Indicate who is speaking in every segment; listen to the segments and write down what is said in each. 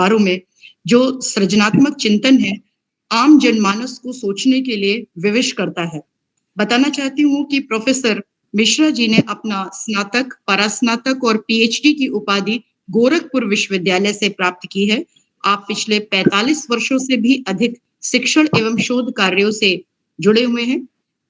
Speaker 1: अखबारों में जो सृजनात्मक चिंतन है, आम जनमानस को सोचने के लिए विवश करता है। बताना चाहती हूँ कि प्रोफेसर मिश्रा जी ने अपना स्नातक, परास्नातक और पीएचडी की उपाधि गोरखपुर विश्वविद्यालय से प्राप्त की है। आप पिछले 45 वर्षों से भी अधिक शिक्षण एवं शोध कार्यों से जुड़े हुए हैं,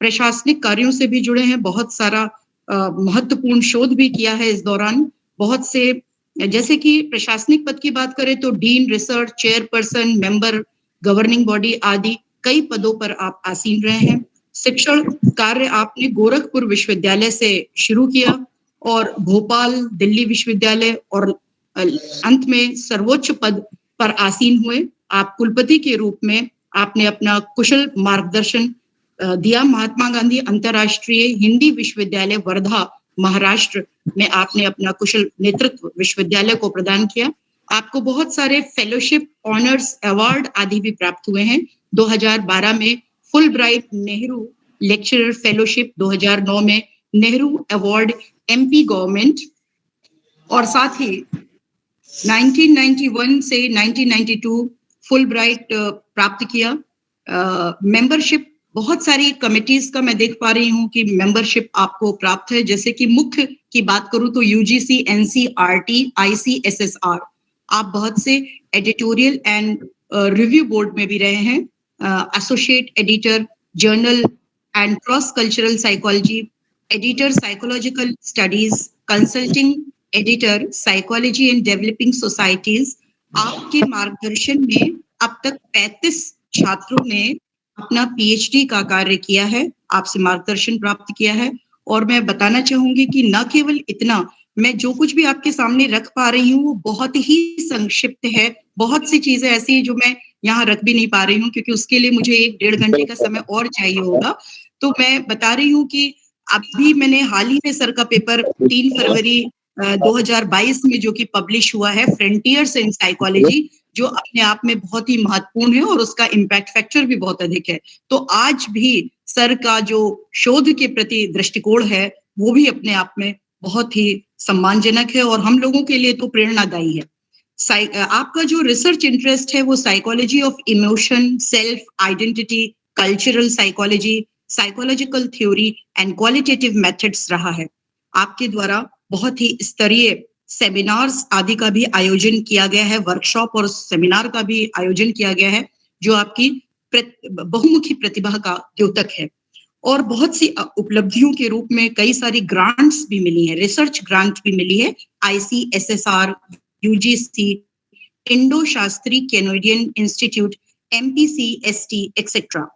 Speaker 1: प्रशासनिक कार्यों से भी जुड़े हैं, बहुत सारा महत्वपूर्ण शोध भी किया है इस दौरान। बहुत से, जैसे कि प्रशासनिक पद की बात करें तो dean research, chairperson, member governing body आदि कई पदों पर आप आसीन रहे हैं। शिक्षण कार्य आपने गोरखपुर विश्वविद्यालय से शुरू किया और भोपाल, दिल्ली विश्वविद्यालय और अंत में सर्वोच्च पद पर आसीन हुए। आप कुलपति के रूप में आपने अपना कुशल मार्गदर्शन दिया। महात्मा गांधी अंतर्राष्ट्रीय हिंदी विश्वविद्यालय वर्धा, महाराष्ट्र में आपने अपना कुशल नेतृत्व विश्वविद्यालय को प्रदान किया। आपको बहुत सारे फेलोशिप, ऑनर्स, अवार्ड आदि भी प्राप्त हुए हैं। 2012 में full bright Nehru lecturer fellowship, 2009 में नेहरू अवार्ड एमपी गवर्नमेंट, और साथ ही 1991 से 1992 फुल ब्राइट प्राप्त किया। मेंबरशिप बहुत सारी कमिटीज का मैं देख पा रही हूँ कि मेंबरशिप आपको प्राप्त है। जैसे कि मुख्य की बात करूं तो यूजीसी, एनसीईआरटी, आईसीएसएसआर। आप बहुत से एडिटोरियल एंड रिव्यू बोर्ड में भी रहे हैं। Associate editor, journal and cross cultural psychology, editor psychological studies, consulting editor psychology and developing societies. आपके मार्गदर्शन में अब तक 35 छात्रों ने अपना पीएचडी का कार्य किया है, आपसे मार्गदर्शन प्राप्त किया है। और मैं बताना चाहूंगी कि न केवल इतना, मैं जो कुछ भी आपके सामने रख पा रही हूँ वो बहुत ही संक्षिप्त है। बहुत सी चीजें ऐसी हैं जो मैं यहाँ रख भी नहीं पा रही हूँ, क्योंकि उसके लिए मुझे 1-1.5 घंटे का समय और चाहिए होगा। तो मैं बता रही हूँ कि अभी मैंने हाल ही में सर का पेपर 3 फरवरी 2022 में जो कि पब्लिश हुआ है, फ्रंटियर्स इन साइकोलॉजी, जो अपने आप में बहुत ही महत्वपूर्ण है और उसका इम्पैक्ट फैक्टर भी बहुत अधिक है। तो आज भी सर का जो शोध के प्रति दृष्टिकोण है वो भी अपने आप में बहुत ही सम्मानजनक है और हम लोगों के लिए तो प्रेरणादायी है। आपका जो रिसर्च इंटरेस्ट है वो psychology of emotion, self identity, cultural psychology, psychological theory and qualitative methods रहा है। आपके द्वारा बहुत ही स्तरीय सेमिनार्स आदि का भी आयोजन किया गया है, वर्कशॉप और सेमिनार का भी आयोजन किया गया है, जो आपकी बहुमुखी प्रतिभा का द्योतक है। और बहुत सी उपलब्धियों के रूप में कई सारी ग्रांट्स भी मिली हैं, रिसर्च ग्रांट भी मिली है, ICSSR, UGC, Indo Shastri Canadian institute, MPCST etcetera.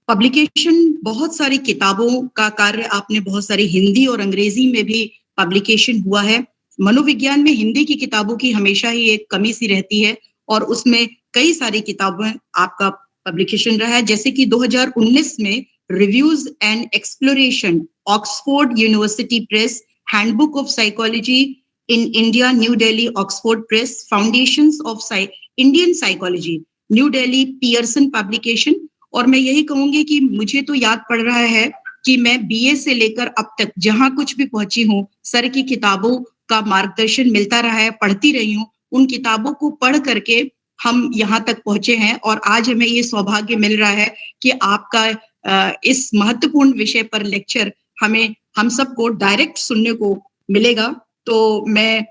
Speaker 1: Publication, बहुत सारी किताबों का कार्य आपने, बहुत सारी हिंदी और अंग्रेजी में भी पब्लिकेशन हुआ है। मनोविज्ञान में हिंदी की किताबों की हमेशा ही एक कमी सी रहती है और उसमें कई सारी किताबें आपका पब्लिकेशन रहा है। जैसे कि 2019 में reviews and exploration, Oxford university press, handbook of psychology in India, new Delhi, Oxford press, foundations of Indian psychology, new Delhi, Pearson publication. और मैं यही कहूंगी कि मुझे तो याद पड़ रहा है कि मैं बीए से लेकर अब तक जहां कुछ भी पहुंची हूँ, सर की किताबों का मार्गदर्शन मिलता रहा है, पढ़ती रही हूँ। उन किताबों को पढ़ करके हम यहाँ तक पहुंचे हैं और आज हमें ये सौभाग्य मिल रहा है कि आपका इस महत्वपूर्ण विषय पर लेक्चर हमें, हम सबको डायरेक्ट सुनने को मिलेगा। तो मैं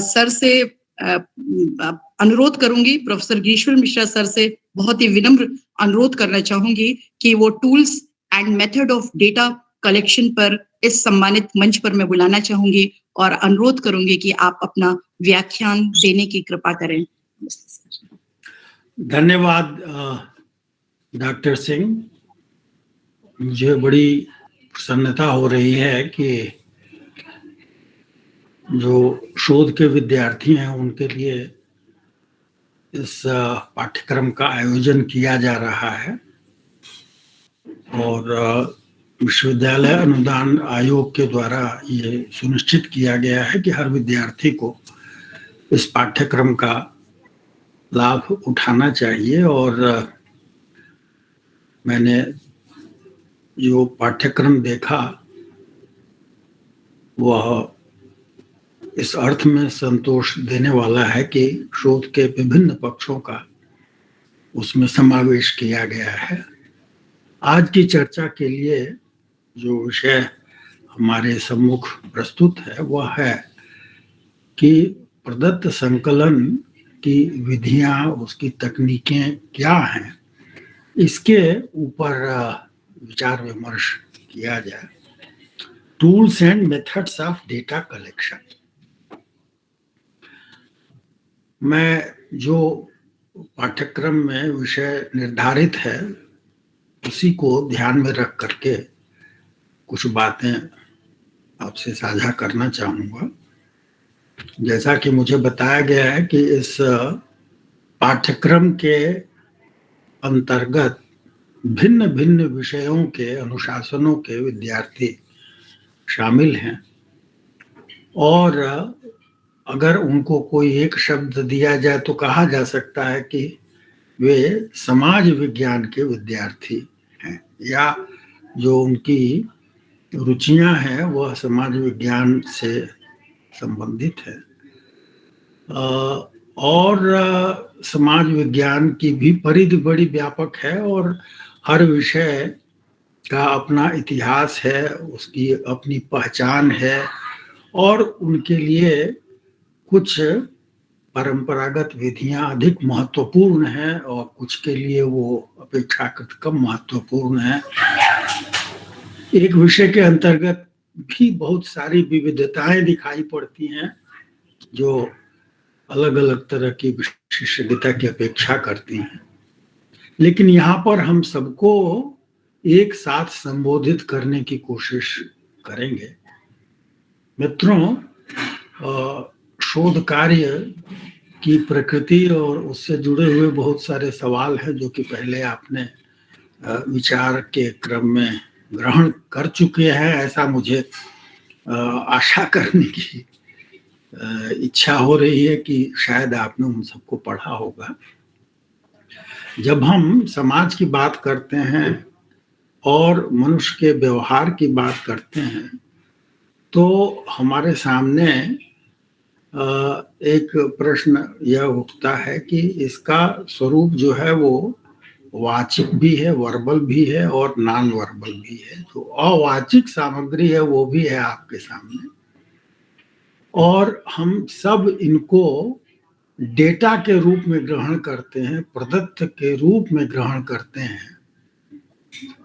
Speaker 1: सर से अनुरोध करूंगी, प्रोफेसर गिरीश्वर मिश्रा सर से बहुत ही विनम्र अनुरोध करना चाहूंगी कि वो tools and method of data collection पर इस सम्मानित मंच पर मैं बुलाना चाहूंगी और अनुरोध करूंगी कि आप अपना व्याख्यान देने की कृपा करें।
Speaker 2: धन्यवाद डॉक्टर सिंह। मुझे बड़ी प्रसन्नता हो रही है कि जो शोध के विद्यार्थी हैं उनके लिए इस पाठ्यक्रम का आयोजन किया जा रहा है और विश्वविद्यालय अनुदान आयोग के द्वारा ये सुनिश्चित किया गया है कि हर विद्यार्थी को इस पाठ्यक्रम का लाभ उठाना चाहिए। और मैंने जो पाठ्यक्रम देखा वह इस अर्थ में संतोष देने वाला है कि शोध के विभिन्न पक्षों का उसमें समावेश किया गया है। आज की चर्चा के लिए जो विषय हमारे सम्मुख प्रस्तुत है वह है कि प्रदत्त संकलन की विधियां, उसकी तकनीकें क्या हैं, इसके ऊपर विचार विमर्श किया जाए। Tools and methods of data collection. मैं जो पाठ्यक्रम में विषय निर्धारित है उसी को ध्यान में रख करके कुछ बातें आपसे साझा करना चाहूँगा। जैसा कि मुझे बताया गया है कि इस पाठ्यक्रम के अंतर्गत भिन्न भिन्न विषयों के अनुशासनों के विद्यार्थी शामिल हैं और अगर उनको कोई एक शब्द दिया जाए तो कहा जा सकता है कि वे समाज विज्ञान के विद्यार्थी हैं, या जो उनकी रुचियां हैं वह समाज विज्ञान से संबंधित है। और समाज विज्ञान की भी परिधि बड़ी व्यापक है और हर विषय का अपना इतिहास है, उसकी अपनी पहचान है और उनके लिए कुछ परंपरागत विधियां अधिक महत्वपूर्ण हैं और कुछ के लिए वो अपेक्षाकृत कम महत्वपूर्ण है। एक विषय के अंतर्गत भी बहुत सारी विविधताएं दिखाई पड़ती हैं जो अलग अलग तरह की विशेषज्ञता की अपेक्षा करती हैं, लेकिन यहाँ पर हम सबको एक साथ संबोधित करने की कोशिश करेंगे। मित्रों, शोध कार्य की प्रकृति और उससे जुड़े हुए बहुत सारे सवाल हैं जो कि पहले आपने विचार के क्रम में ग्रहण कर चुके हैं, ऐसा मुझे आशा करने की इच्छा हो रही है कि शायद आपने उन सबको पढ़ा होगा। जब हम समाज की बात करते हैं और मनुष्य के व्यवहार की बात करते हैं तो हमारे सामने एक प्रश्न यह उठता है कि इसका स्वरूप जो है वो वाचिक भी है, वर्बल भी है और नॉन वर्बल भी है। जो अवाचिक सामग्री है वो भी है आपके सामने और हम सब इनको डेटा के रूप में ग्रहण करते हैं, प्रदत्त के रूप में ग्रहण करते हैं।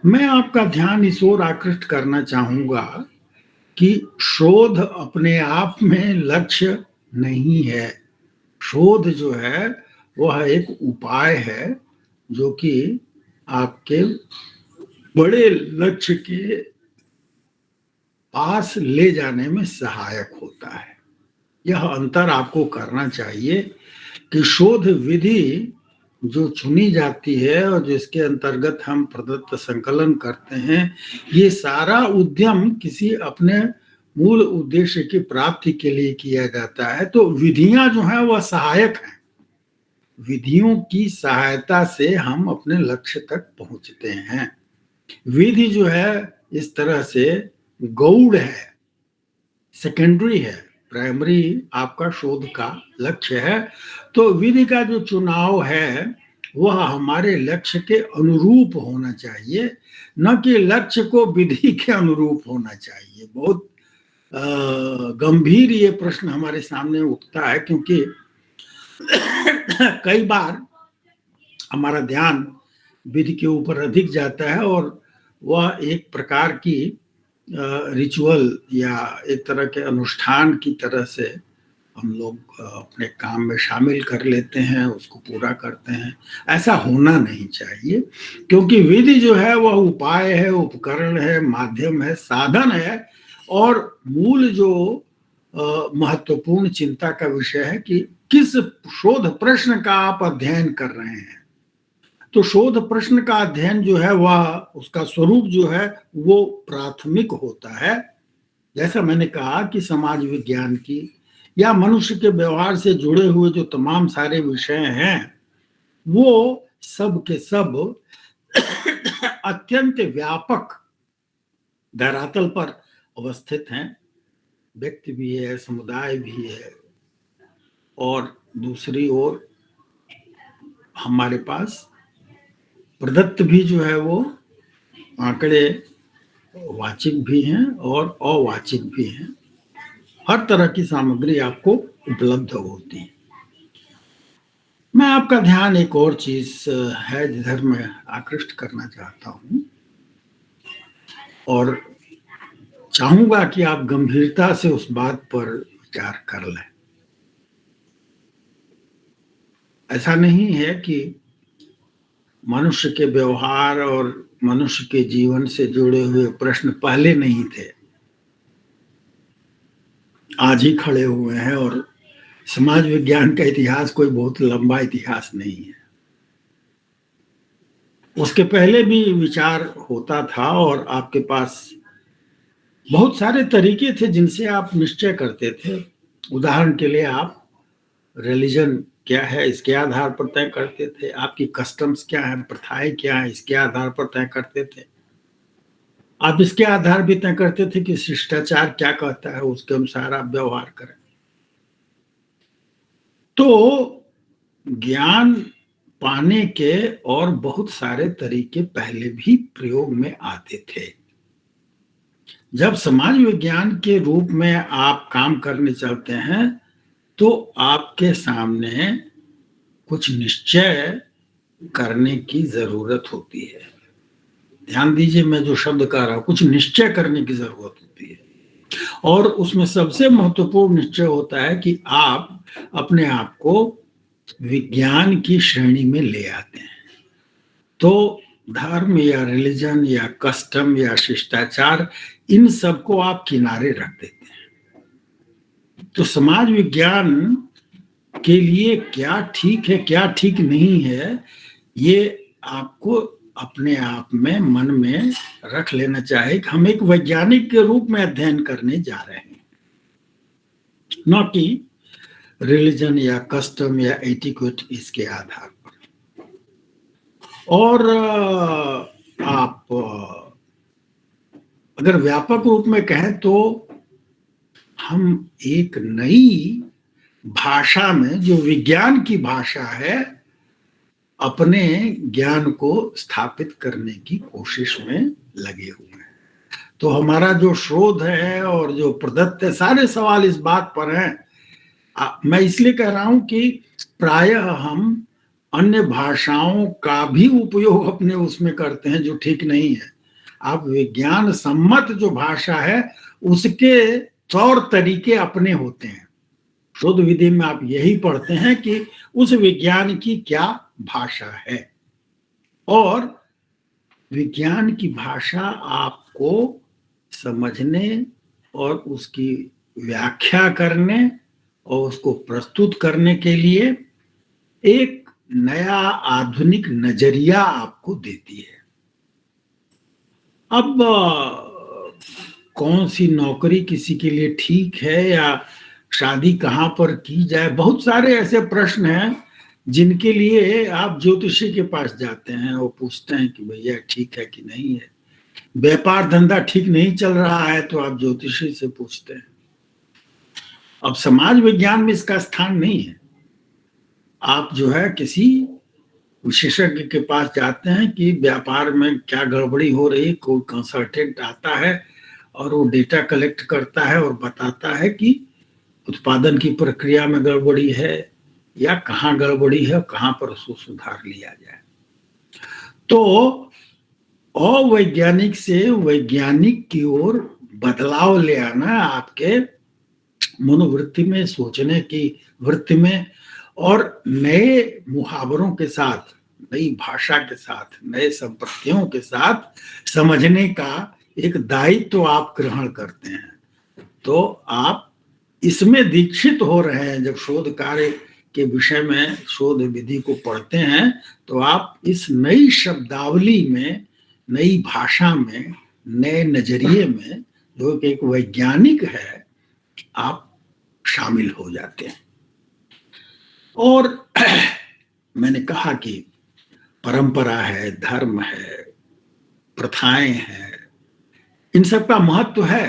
Speaker 2: मैं आपका ध्यान इस ओर आकृष्ट करना चाहूंगा कि शोध अपने आप में लक्ष्य नहीं है। शोध जो है वह एक उपाय है जो कि आपके बड़े लक्ष्य के पास ले जाने में सहायक होता है। यह अंतर आपको करना चाहिए कि शोध विधि जो चुनी जाती है और जिसके अंतर्गत हम प्रदत्त संकलन करते हैं, ये सारा उद्यम किसी अपने मूल उद्देश्य की प्राप्ति के लिए किया जाता है। तो विधियां जो हैं वह सहायक हैं। विधियों की सहायता से हम अपने लक्ष्य तक पहुंचते हैं। विधि जो है इस तरह से गौड़ है, सेकेंडरी है, प्राइमरी आपका शोध का लक्ष्य है। तो विधि का जो चुनाव है वह हमारे लक्ष्य के अनुरूप होना चाहिए, न कि लक्ष्य को विधि के अनुरूप होना चाहिए। बहुत गंभीर ये प्रश्न हमारे सामने उठता है क्योंकि कई बार हमारा ध्यान विधि के ऊपर अधिक जाता है और वह एक प्रकार की रिचुअल या एक तरह के अनुष्ठान की तरह से हम लोग अपने काम में शामिल कर लेते हैं, उसको पूरा करते हैं। ऐसा होना नहीं चाहिए क्योंकि विधि जो है वह उपाय है, उपकरण है, माध्यम है, साधन है और मूल जो महत्वपूर्ण चिंता का विषय है कि किस शोध प्रश्न का आप अध्ययन कर रहे हैं। तो शोध प्रश्न का अध्ययन जो है वह उसका स्वरूप जो है वो प्राथमिक होता है। जैसा मैंने कहा कि समाज विज्ञान की या मनुष्य के व्यवहार से जुड़े हुए जो तमाम सारे विषय हैं वो सब के सब अत्यंत व्यापक धरातल पर अवस्थित हैं। व्यक्ति भी है, समुदाय भी है, और दूसरी ओर हमारे पास प्रदत्त भी जो है वो आंकड़े वाचिक भी हैं और अवाचिक भी हैं। हर तरह की सामग्री आपको उपलब्ध होती है। मैं आपका ध्यान एक और चीज है जिधर मैं आकृष्ट करना चाहता हूं, और चाहूंगा कि आप गंभीरता से उस बात पर विचार कर लें। ऐसा नहीं है कि मनुष्य के व्यवहार और मनुष्य के जीवन से जुड़े हुए प्रश्न पहले नहीं थे, आज ही खड़े हुए हैं, और समाज विज्ञान का इतिहास कोई बहुत लंबा इतिहास नहीं है। उसके पहले भी विचार होता था, और आपके पास बहुत सारे तरीके थे जिनसे आप निश्चय करते थे। उदाहरण के लिए आप रिलीजन क्या है इसके आधार पर तय करते थे, आपकी कस्टम्स क्या है, प्रथाएं क्या है, इसके आधार पर तय करते थे। आप इसके आधार भी तय करते थे कि शिष्टाचार क्या कहता है, उसके अनुसार आप व्यवहार करें। तो ज्ञान पाने के और बहुत सारे तरीके पहले भी प्रयोग में आते थे। जब समाज विज्ञान के रूप में आप काम करने चलते हैं तो आपके सामने कुछ निश्चय करने की जरूरत होती है। ध्यान दीजिए, मैं जो शब्द कह रहा हूं, कुछ निश्चय करने की जरूरत होती है, और उसमें सबसे महत्वपूर्ण निश्चय होता है कि आप अपने आप को विज्ञान की श्रेणी में ले आते हैं। तो धर्म या रिलीजन या कस्टम या शिष्टाचार, इन सबको आप किनारे रख देते हैं। तो समाज विज्ञान के लिए क्या ठीक है, क्या ठीक नहीं है, ये आपको अपने आप में मन में रख लेना चाहिए कि हम एक वैज्ञानिक के रूप में अध्ययन करने जा रहे हैं, न कि रिलीजन या कस्टम या एटिक्वेट इसके आधार पर। और आप अगर व्यापक रूप में कहें तो हम एक नई भाषा में, जो विज्ञान की भाषा है, अपने ज्ञान को स्थापित करने की कोशिश में लगे हुए हैं। तो हमारा जो शोध है और जो प्रदत्त है, सारे सवाल इस बात पर हैं। मैं इसलिए कह रहा हूं कि प्रायः हम अन्य भाषाओं का भी उपयोग अपने उसमें करते हैं, जो ठीक नहीं है। आप विज्ञान सम्मत जो भाषा है उसके तौर तरीके अपने होते हैं। शोध विधि में आप यही पढ़ते हैं कि उस विज्ञान की क्या भाषा है, और विज्ञान की भाषा आपको समझने और उसकी व्याख्या करने और उसको प्रस्तुत करने के लिए एक नया आधुनिक नजरिया आपको देती है। अब कौन सी नौकरी किसी के लिए ठीक है, या शादी कहाँ पर की जाए, बहुत सारे ऐसे प्रश्न हैं जिनके लिए आप ज्योतिषी के पास जाते हैं, वो पूछते हैं कि भैया ठीक है कि नहीं है। व्यापार धंधा ठीक नहीं चल रहा है तो आप ज्योतिषी से पूछते हैं। अब समाज विज्ञान में इसका स्थान नहीं है। आप जो है किसी विशेषज्ञ के पास जाते हैं कि व्यापार में क्या गड़बड़ी हो रही है, कोई कंसल्टेंट आता है और वो डेटा कलेक्ट करता है और बताता है कि उत्पादन की प्रक्रिया में गड़बड़ी है या कहाँ गड़बड़ी है, कहाँ पर उसको सुधार लिया जाए। तो अवैज्ञानिक से वैज्ञानिक की ओर बदलाव ले आना आपके मनोवृत्ति में, सोचने की वृत्ति में, और नए मुहावरों के साथ, नई भाषा के साथ, नए संपत्तियों के साथ समझने का एक दायित्व तो आप ग्रहण करते हैं। तो आप इसमें दीक्षित हो रहे हैं। जब शोध कार्य के विषय में शोध विधि को पढ़ते हैं तो आप इस नई शब्दावली में, नई भाषा में, नए नजरिए में, जो एक वैज्ञानिक है, आप शामिल हो जाते हैं। और मैंने कहा कि परंपरा है, धर्म है, प्रथाएं हैं, इन सब का महत्व है,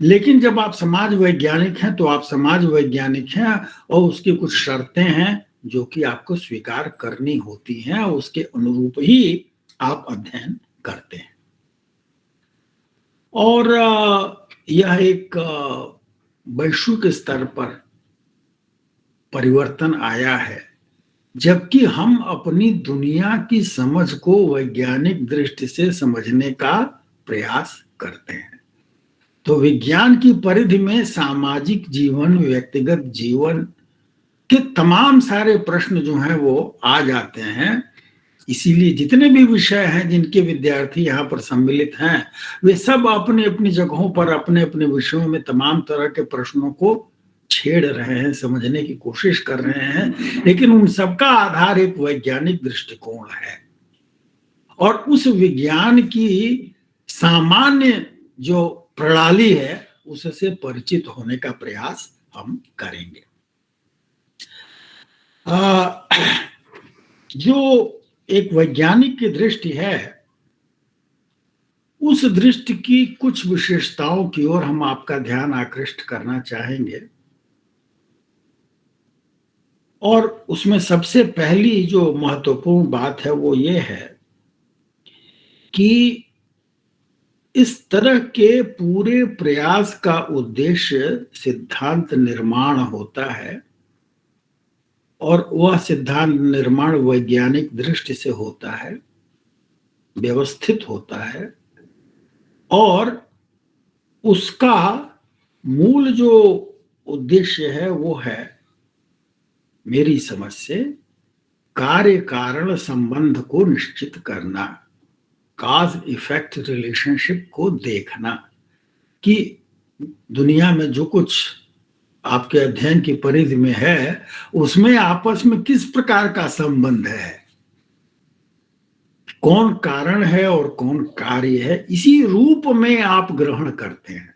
Speaker 2: लेकिन जब आप समाज वैज्ञानिक हैं तो आप समाज वैज्ञानिक हैं और उसकी कुछ शर्तें हैं जो कि आपको स्वीकार करनी होती हैं, उसके अनुरूप ही आप अध्ययन करते हैं। और यह एक वैश्विक स्तर पर परिवर्तन आया है, जबकि हम अपनी दुनिया की समझ को वैज्ञानिक दृष्टि से समझने का प्रयास करते हैं। तो विज्ञान की परिधि में सामाजिक जीवन, व्यक्तिगत जीवन के तमाम सारे प्रश्न जो हैं वो आ जाते हैं। इसीलिए जितने भी विषय हैं जिनके विद्यार्थी यहाँ पर सम्मिलित हैं, वे सब अपनी अपनी जगहों पर अपने अपने विषयों में तमाम तरह के प्रश्नों को छेड़ रहे हैं, समझने की कोशिश कर रहे हैं, लेकिन उन सबका आधार एक वैज्ञानिक दृष्टिकोण है। और उस विज्ञान की सामान्य जो प्रणाली है उससे परिचित होने का प्रयास हम करेंगे। जो एक वैज्ञानिक की दृष्टि है, उस दृष्टि की कुछ विशेषताओं की ओर हम आपका ध्यान आकृष्ट करना चाहेंगे। और उसमें सबसे पहली जो महत्वपूर्ण बात है वो ये है कि इस तरह के पूरे प्रयास का उद्देश्य सिद्धांत निर्माण होता है, और वह सिद्धांत निर्माण वैज्ञानिक दृष्टि से होता है, व्यवस्थित होता है, और उसका मूल जो उद्देश्य है वो है, मेरी समझ से, कार्य कारण संबंध को निश्चित करना, कॉज इफेक्ट रिलेशनशिप को देखना कि दुनिया में जो कुछ आपके अध्ययन की परिधि में है उसमें आपस में किस प्रकार का संबंध है, कौन कारण है और कौन कार्य है, इसी रूप में आप ग्रहण करते हैं।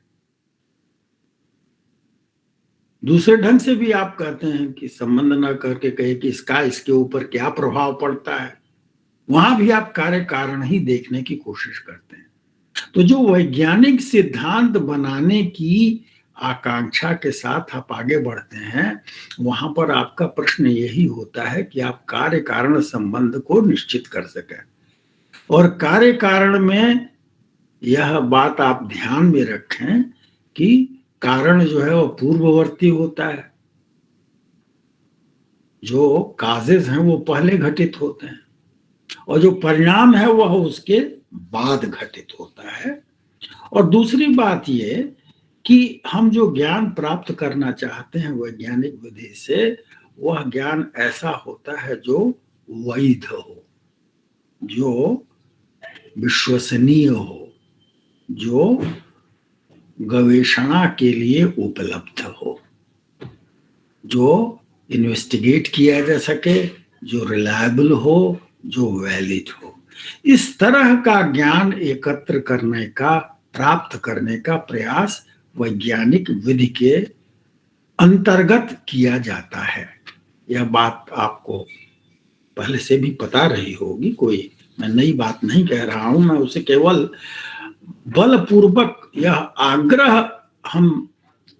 Speaker 2: दूसरे ढंग से भी आप कहते हैं कि संबंध ना करके कहे कि इसका इसके ऊपर क्या प्रभाव पड़ता है, वहां भी आप कार्य कारण ही देखने की कोशिश करते हैं। तो जो वैज्ञानिक सिद्धांत बनाने की आकांक्षा के साथ आप आगे बढ़ते हैं, वहां पर आपका प्रश्न यही होता है कि आप कार्य कारण संबंध को निश्चित कर सकें। और कार्य कारण में यह बात आप ध्यान में रखें कि कारण जो है वो पूर्ववर्ती होता है, जो काजेज हैं वो पहले घटित होते हैं, और जो परिणाम है वह उसके बाद घटित होता है। और दूसरी बात ये कि हम जो ज्ञान प्राप्त करना चाहते हैं वैज्ञानिक विधि से, वह ज्ञान ऐसा होता है जो वैध हो, जो विश्वसनीय हो, जो गवेषणा के लिए उपलब्ध हो, जो इन्वेस्टिगेट किया जा सके, जो रिलायबल हो, जो वैलिड हो। इस तरह का ज्ञान एकत्र करने का, प्राप्त करने का प्रयास वैज्ञानिक विधि के अंतर्गत किया जाता है। यह बात आपको पहले से भी पता रही होगी, कोई मैं नई बात नहीं कह रहा हूं, मैं उसे केवल बलपूर्वक यह आग्रह हम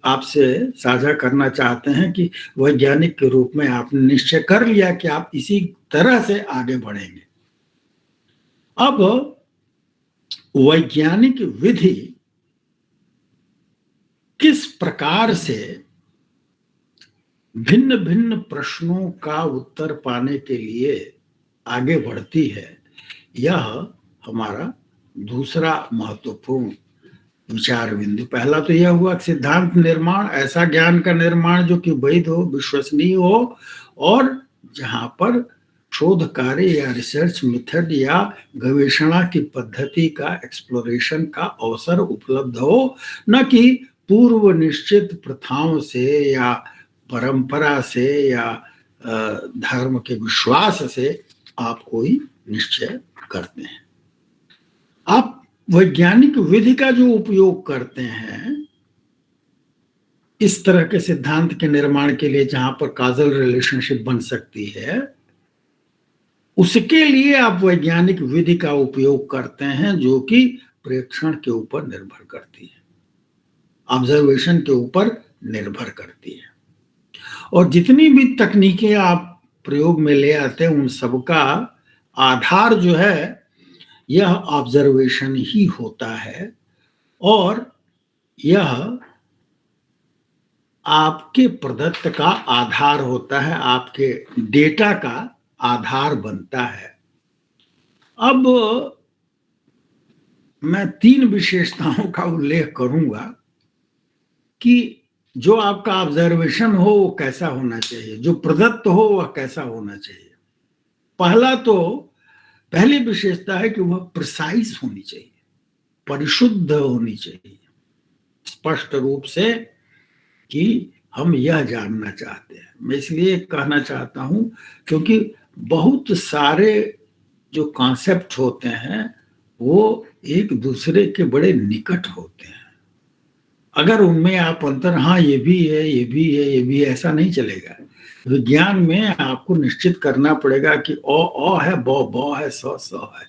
Speaker 2: आपसे साझा करना चाहते हैं कि वैज्ञानिक के रूप में आपने निश्चय कर लिया कि आप इसी तरह से आगे बढ़ेंगे। अब वैज्ञानिक विधि किस प्रकार से भिन्न भिन्न प्रश्नों का उत्तर पाने के लिए आगे बढ़ती है, यह हमारा दूसरा महत्वपूर्ण विचार बिंदु। पहला तो यह हुआ सिद्धांत निर्माण, ऐसा ज्ञान का निर्माण जो कि वैध हो, विश्वसनीय हो, और जहां पर शोध कार्य या रिसर्च मेथड या गवेषणा की पद्धति का, एक्सप्लोरेशन का अवसर उपलब्ध हो, न कि पूर्व निश्चित प्रथाओं से या परंपरा से या धर्म के विश्वास से आप कोई निश्चय करते हैं। आप वैज्ञानिक विधि का जो उपयोग करते हैं इस तरह के सिद्धांत के निर्माण के लिए जहां पर काजल रिलेशनशिप बन सकती है, उसके लिए आप वैज्ञानिक विधि का उपयोग करते हैं जो कि प्रेक्षण के ऊपर निर्भर करती है। ऑब्जर्वेशन के ऊपर निर्भर करती है। और जितनी भी तकनीकें आप प्रयोग में ले आते हैं उन सबका आधार जो है यह ऑब्जर्वेशन ही होता है, और यह आपके प्रदत्त का आधार होता है, आपके डेटा का आधार बनता है। अब मैं 3 विशेषताओं का उल्लेख करूंगा कि जो आपका ऑब्जर्वेशन हो वो कैसा होना चाहिए, जो प्रदत्त हो वह कैसा होना चाहिए। पहली विशेषता है कि वह प्रिसाइज होनी चाहिए, परिशुद्ध होनी चाहिए, स्पष्ट रूप से कि हम यह जानना चाहते हैं। मैं इसलिए कहना चाहता हूं क्योंकि बहुत सारे जो कॉन्सेप्ट होते हैं वो एक दूसरे के बड़े निकट होते हैं। अगर उनमें आप अंतर, हाँ ये भी है, ये भी है, ये भी है, ऐसा नहीं चलेगा। विज्ञान में आपको निश्चित करना पड़ेगा कि ओ है, बो है, सौ है,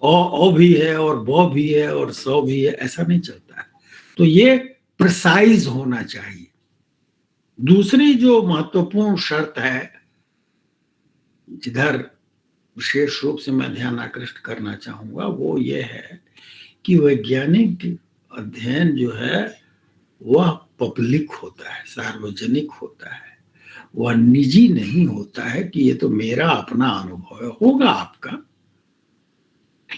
Speaker 2: ओ भी है और बो भी है और सौ भी है, ऐसा नहीं चलता है। तो ये प्रिसाइज होना चाहिए। दूसरी जो महत्वपूर्ण शर्त है जिधर विशेष रूप से मैं ध्यान आकृष्ट करना चाहूंगा वो ये है कि वैज्ञानिक अध्ययन जो है वह पब्लिक होता है, सार्वजनिक होता है, वह निजी नहीं होता है कि ये तो मेरा अपना अनुभव है। होगा आपका,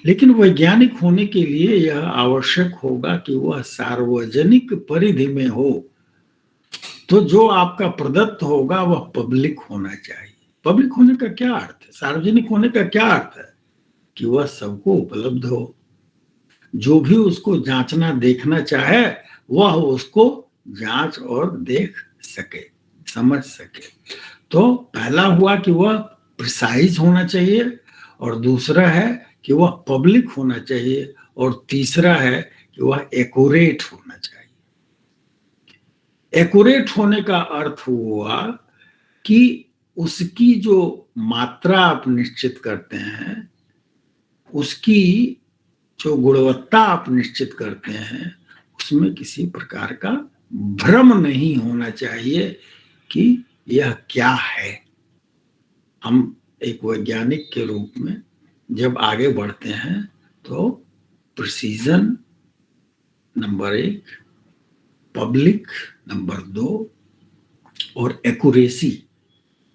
Speaker 2: लेकिन वैज्ञानिक होने के लिए यह आवश्यक होगा कि वह सार्वजनिक परिधि में हो। तो जो आपका प्रदत्त होगा वह पब्लिक होना चाहिए। पब्लिक होने का क्या अर्थ है, सार्वजनिक होने का क्या अर्थ है? कि वह सबको उपलब्ध हो, जो भी उसको जांचना देखना चाहे वह उसको जांच और देख सके, समझ सके। तो पहला हुआ कि वह प्रिसाइज होना चाहिए, और दूसरा है कि वह पब्लिक होना चाहिए, और तीसरा है कि वह एक्यूरेट होना चाहिए। एक्यूरेट होने का अर्थ हुआ कि उसकी जो मात्रा आप निश्चित करते हैं, उसकी जो गुणवत्ता आप निश्चित करते हैं, उसमें किसी प्रकार का भ्रम नहीं होना चाहिए कि यह क्या है। हम एक वैज्ञानिक के रूप में जब आगे बढ़ते हैं तो प्रिसीजन नंबर 1, पब्लिक नंबर 2 और एक्यूरेसी,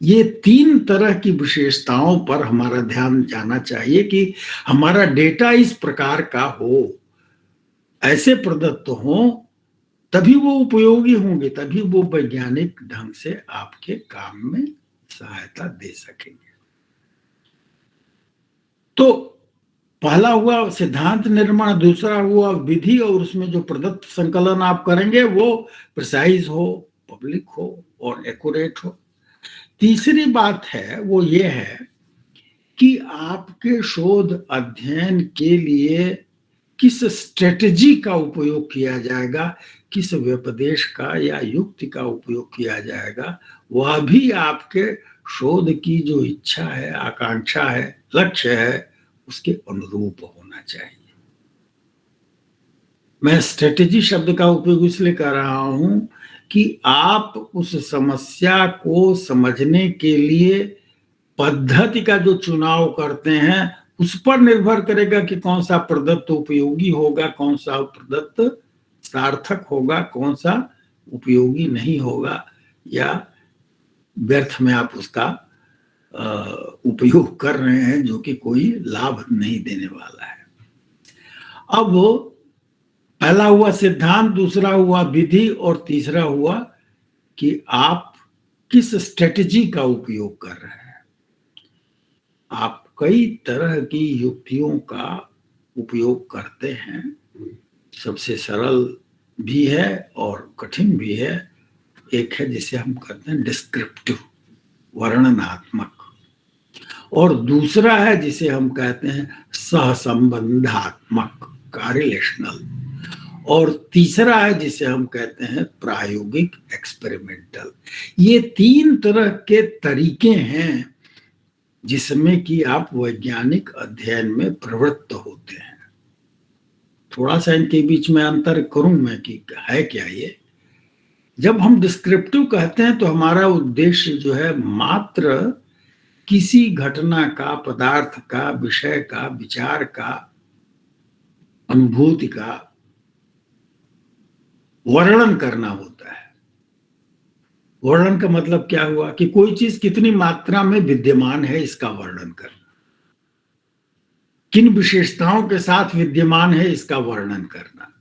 Speaker 2: ये 3 तरह की विशेषताओं पर हमारा ध्यान जाना चाहिए कि हमारा डेटा इस प्रकार का हो, ऐसे प्रदत्त हो, तभी वो उपयोगी होंगे, तभी वो वैज्ञानिक ढंग से आपके काम में सहायता दे सकेंगे। तो पहला हुआ सिद्धांत निर्माण, दूसरा हुआ विधि, और उसमें जो प्रदत्त संकलन आप करेंगे वो प्रिसाइज हो, पब्लिक हो और एक्यूरेट हो। तीसरी बात है वो ये है कि आपके शोध अध्ययन के लिए किस स्ट्रेटजी का उपयोग किया जाएगा, किस व्यपदेश का या युक्ति का उपयोग किया जाएगा, वह भी आपके शोध की जो इच्छा है, आकांक्षा है, लक्ष्य है, उसके अनुरूप होना चाहिए। मैं स्ट्रेटजी शब्द का उपयोग इसलिए कर रहा हूं कि आप उस समस्या को समझने के लिए पद्धति का जो चुनाव करते हैं उस पर निर्भर करेगा कि कौन सा प्रदत्त उपयोगी होगा, कौन सा प्रदत्त सार्थक होगा, कौन सा उपयोगी नहीं होगा, या व्यर्थ में आप उसका उपयोग कर रहे हैं जो कि कोई लाभ नहीं देने वाला है। अब पहला हुआ सिद्धांत, दूसरा हुआ विधि, और तीसरा हुआ कि आप किस स्ट्रेटजी का उपयोग कर रहे हैं। आप कई तरह की युक्तियों का उपयोग करते हैं, सबसे सरल भी है और कठिन भी है। एक है जिसे हम कहते हैं डिस्क्रिप्टिव, वर्णनात्मक, और दूसरा है जिसे हम कहते हैं सहसंबंधात्मक, कॉरिलेशनल, और तीसरा है जिसे हम कहते हैं प्रायोगिक, एक्सपेरिमेंटल। ये 3 तरह के तरीके हैं जिसमें कि आप वैज्ञानिक अध्ययन में प्रवृत्त होते हैं। थोड़ा सा इनके बीच में अंतर करूं मैं कि है क्या ये। जब हम डिस्क्रिप्टिव कहते हैं तो हमारा उद्देश्य जो है मात्र किसी घटना का, पदार्थ का, विषय का, विचार का, अनुभूति का वर्णन करना होता है। वर्णन का मतलब क्या हुआ कि कोई चीज कितनी मात्रा में विद्यमान है इसका वर्णन करना, किन विशेषताओं के साथ विद्यमान है इसका वर्णन करना।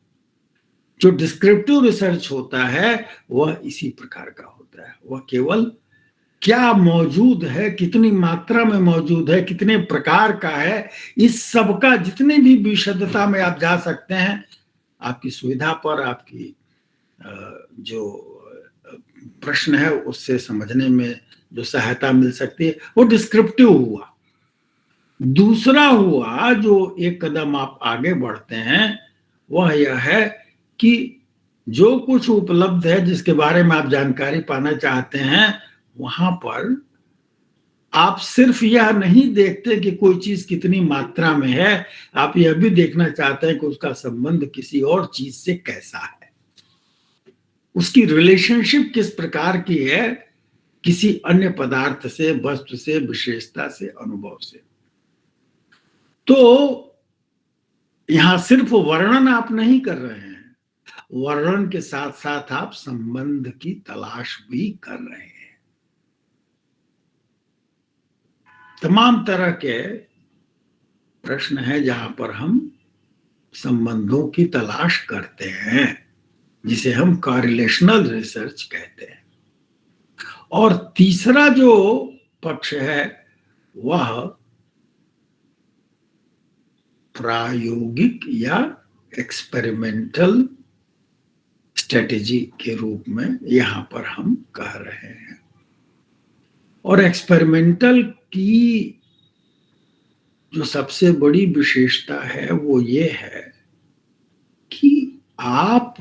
Speaker 2: जो डिस्क्रिप्टिव रिसर्च होता है वह इसी प्रकार का होता है। वह केवल क्या मौजूद है, कितनी मात्रा में मौजूद है, कितने प्रकार का है, इस सब का जितने भी विशदता में आप जा सकते हैं, आपकी सुविधा पर, आपकी जो प्रश्न है उससे समझने में जो सहायता मिल सकती है, वो डिस्क्रिप्टिव हुआ। दूसरा हुआ जो एक कदम आप आगे बढ़ते हैं, वह यह है कि जो कुछ उपलब्ध है, जिसके बारे में आप जानकारी पाना चाहते हैं, वहां पर आप सिर्फ यह नहीं देखते कि कोई चीज कितनी मात्रा में है, आप यह भी देखना चाहते हैं कि उसका संबंध किसी और चीज से कैसा है, उसकी रिलेशनशिप किस प्रकार की है किसी अन्य पदार्थ से, वस्तु से, विशेषता से, अनुभव से। तो यहां सिर्फ वर्णन आप नहीं कर रहे हैं, वर्णन के साथ साथ आप संबंध की तलाश भी कर रहे हैं। तमाम तरह के प्रश्न है जहां पर हम संबंधों की तलाश करते हैं, जिसे हम कॉरिलेशनल रिसर्च कहते हैं। और तीसरा जो पक्ष है वह प्रायोगिक या एक्सपेरिमेंटल स्ट्रेटेजी के रूप में यहां पर हम कह रहे हैं। और एक्सपेरिमेंटल की जो सबसे बड़ी विशेषता है वो ये है कि आप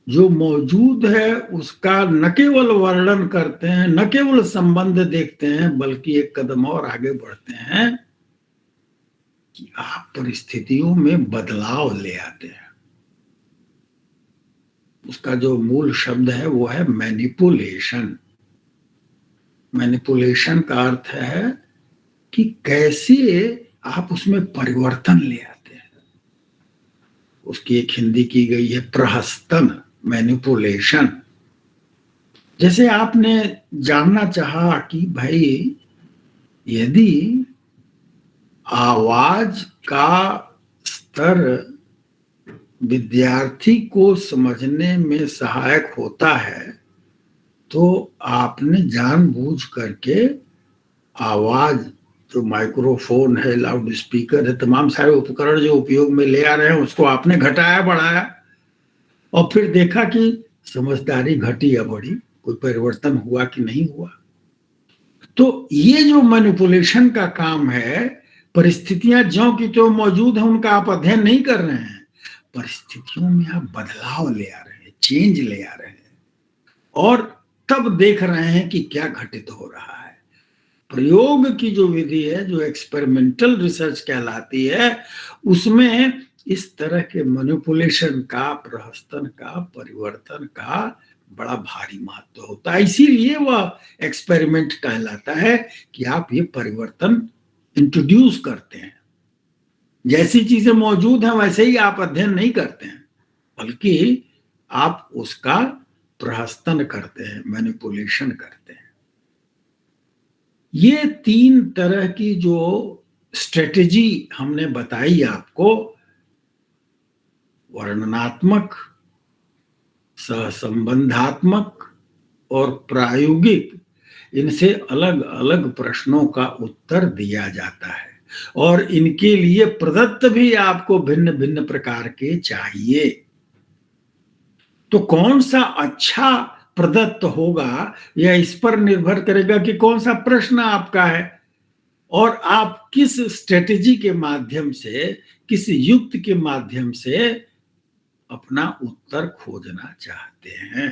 Speaker 2: जो मौजूद है उसका न केवल वर्णन करते हैं, न केवल संबंध देखते हैं, बल्कि एक कदम और आगे बढ़ते हैं कि आप परिस्थितियों में बदलाव ले आते हैं। उसका जो मूल शब्द है वो है मैनिपुलेशन। मैनिपुलेशन का अर्थ है कि कैसे आप उसमें परिवर्तन ले आते हैं। उसकी एक हिंदी की गई है प्रहस्तन, मैनिपुलेशन। जैसे आपने जानना चाहा कि भाई यदि आवाज का स्तर विद्यार्थी को समझने में सहायक होता है, तो आपने जानबूझ करके आवाज, जो माइक्रोफोन है, लाउड स्पीकर है, तमाम सारे उपकरण जो उपयोग में ले आ रहे हैं, उसको आपने घटाया बढ़ाया और फिर देखा कि समझदारी घटी या बढ़ी, कोई परिवर्तन हुआ कि नहीं हुआ। तो ये जो मैनिपुलेशन का काम है, परिस्थितियां ज्यों की त्यों मौजूद हैं उनका आप अध्ययन नहीं कर रहे हैं, परिस्थितियों में आप बदलाव ले आ रहे हैं, चेंज ले आ रहे हैं, और तब देख रहे हैं कि क्या घटित हो रहा है। प्रयोग की जो विधि है, जो एक्सपेरिमेंटल रिसर्च कहलाती है, उसमें इस तरह के मैनिपुलेशन का, प्रहस्तन का, परिवर्तन का बड़ा भारी महत्व होता है। इसीलिए वह एक्सपेरिमेंट कहलाता है कि आप ये परिवर्तन इंट्रोड्यूस करते हैं। जैसी चीजें मौजूद हैं वैसे ही आप अध्ययन नहीं करते हैं, बल्कि आप उसका प्रहस्तन करते हैं, मैनिपुलेशन करते हैं। ये तीन तरह की जो स्ट्रेटेजी हमने बताई आपको, वर्णनात्मक, सहसंबंधात्मक और प्रायोगिक, इनसे अलग अलग प्रश्नों का उत्तर दिया जाता है, और इनके लिए प्रदत्त भी आपको भिन्न भिन्न प्रकार के चाहिए। तो कौन सा अच्छा प्रदत्त होगा यह इस पर निर्भर करेगा कि कौन सा प्रश्न आपका है और आप किस स्ट्रेटेजी के माध्यम से, किस युक्त के माध्यम से अपना उत्तर खोजना चाहते हैं।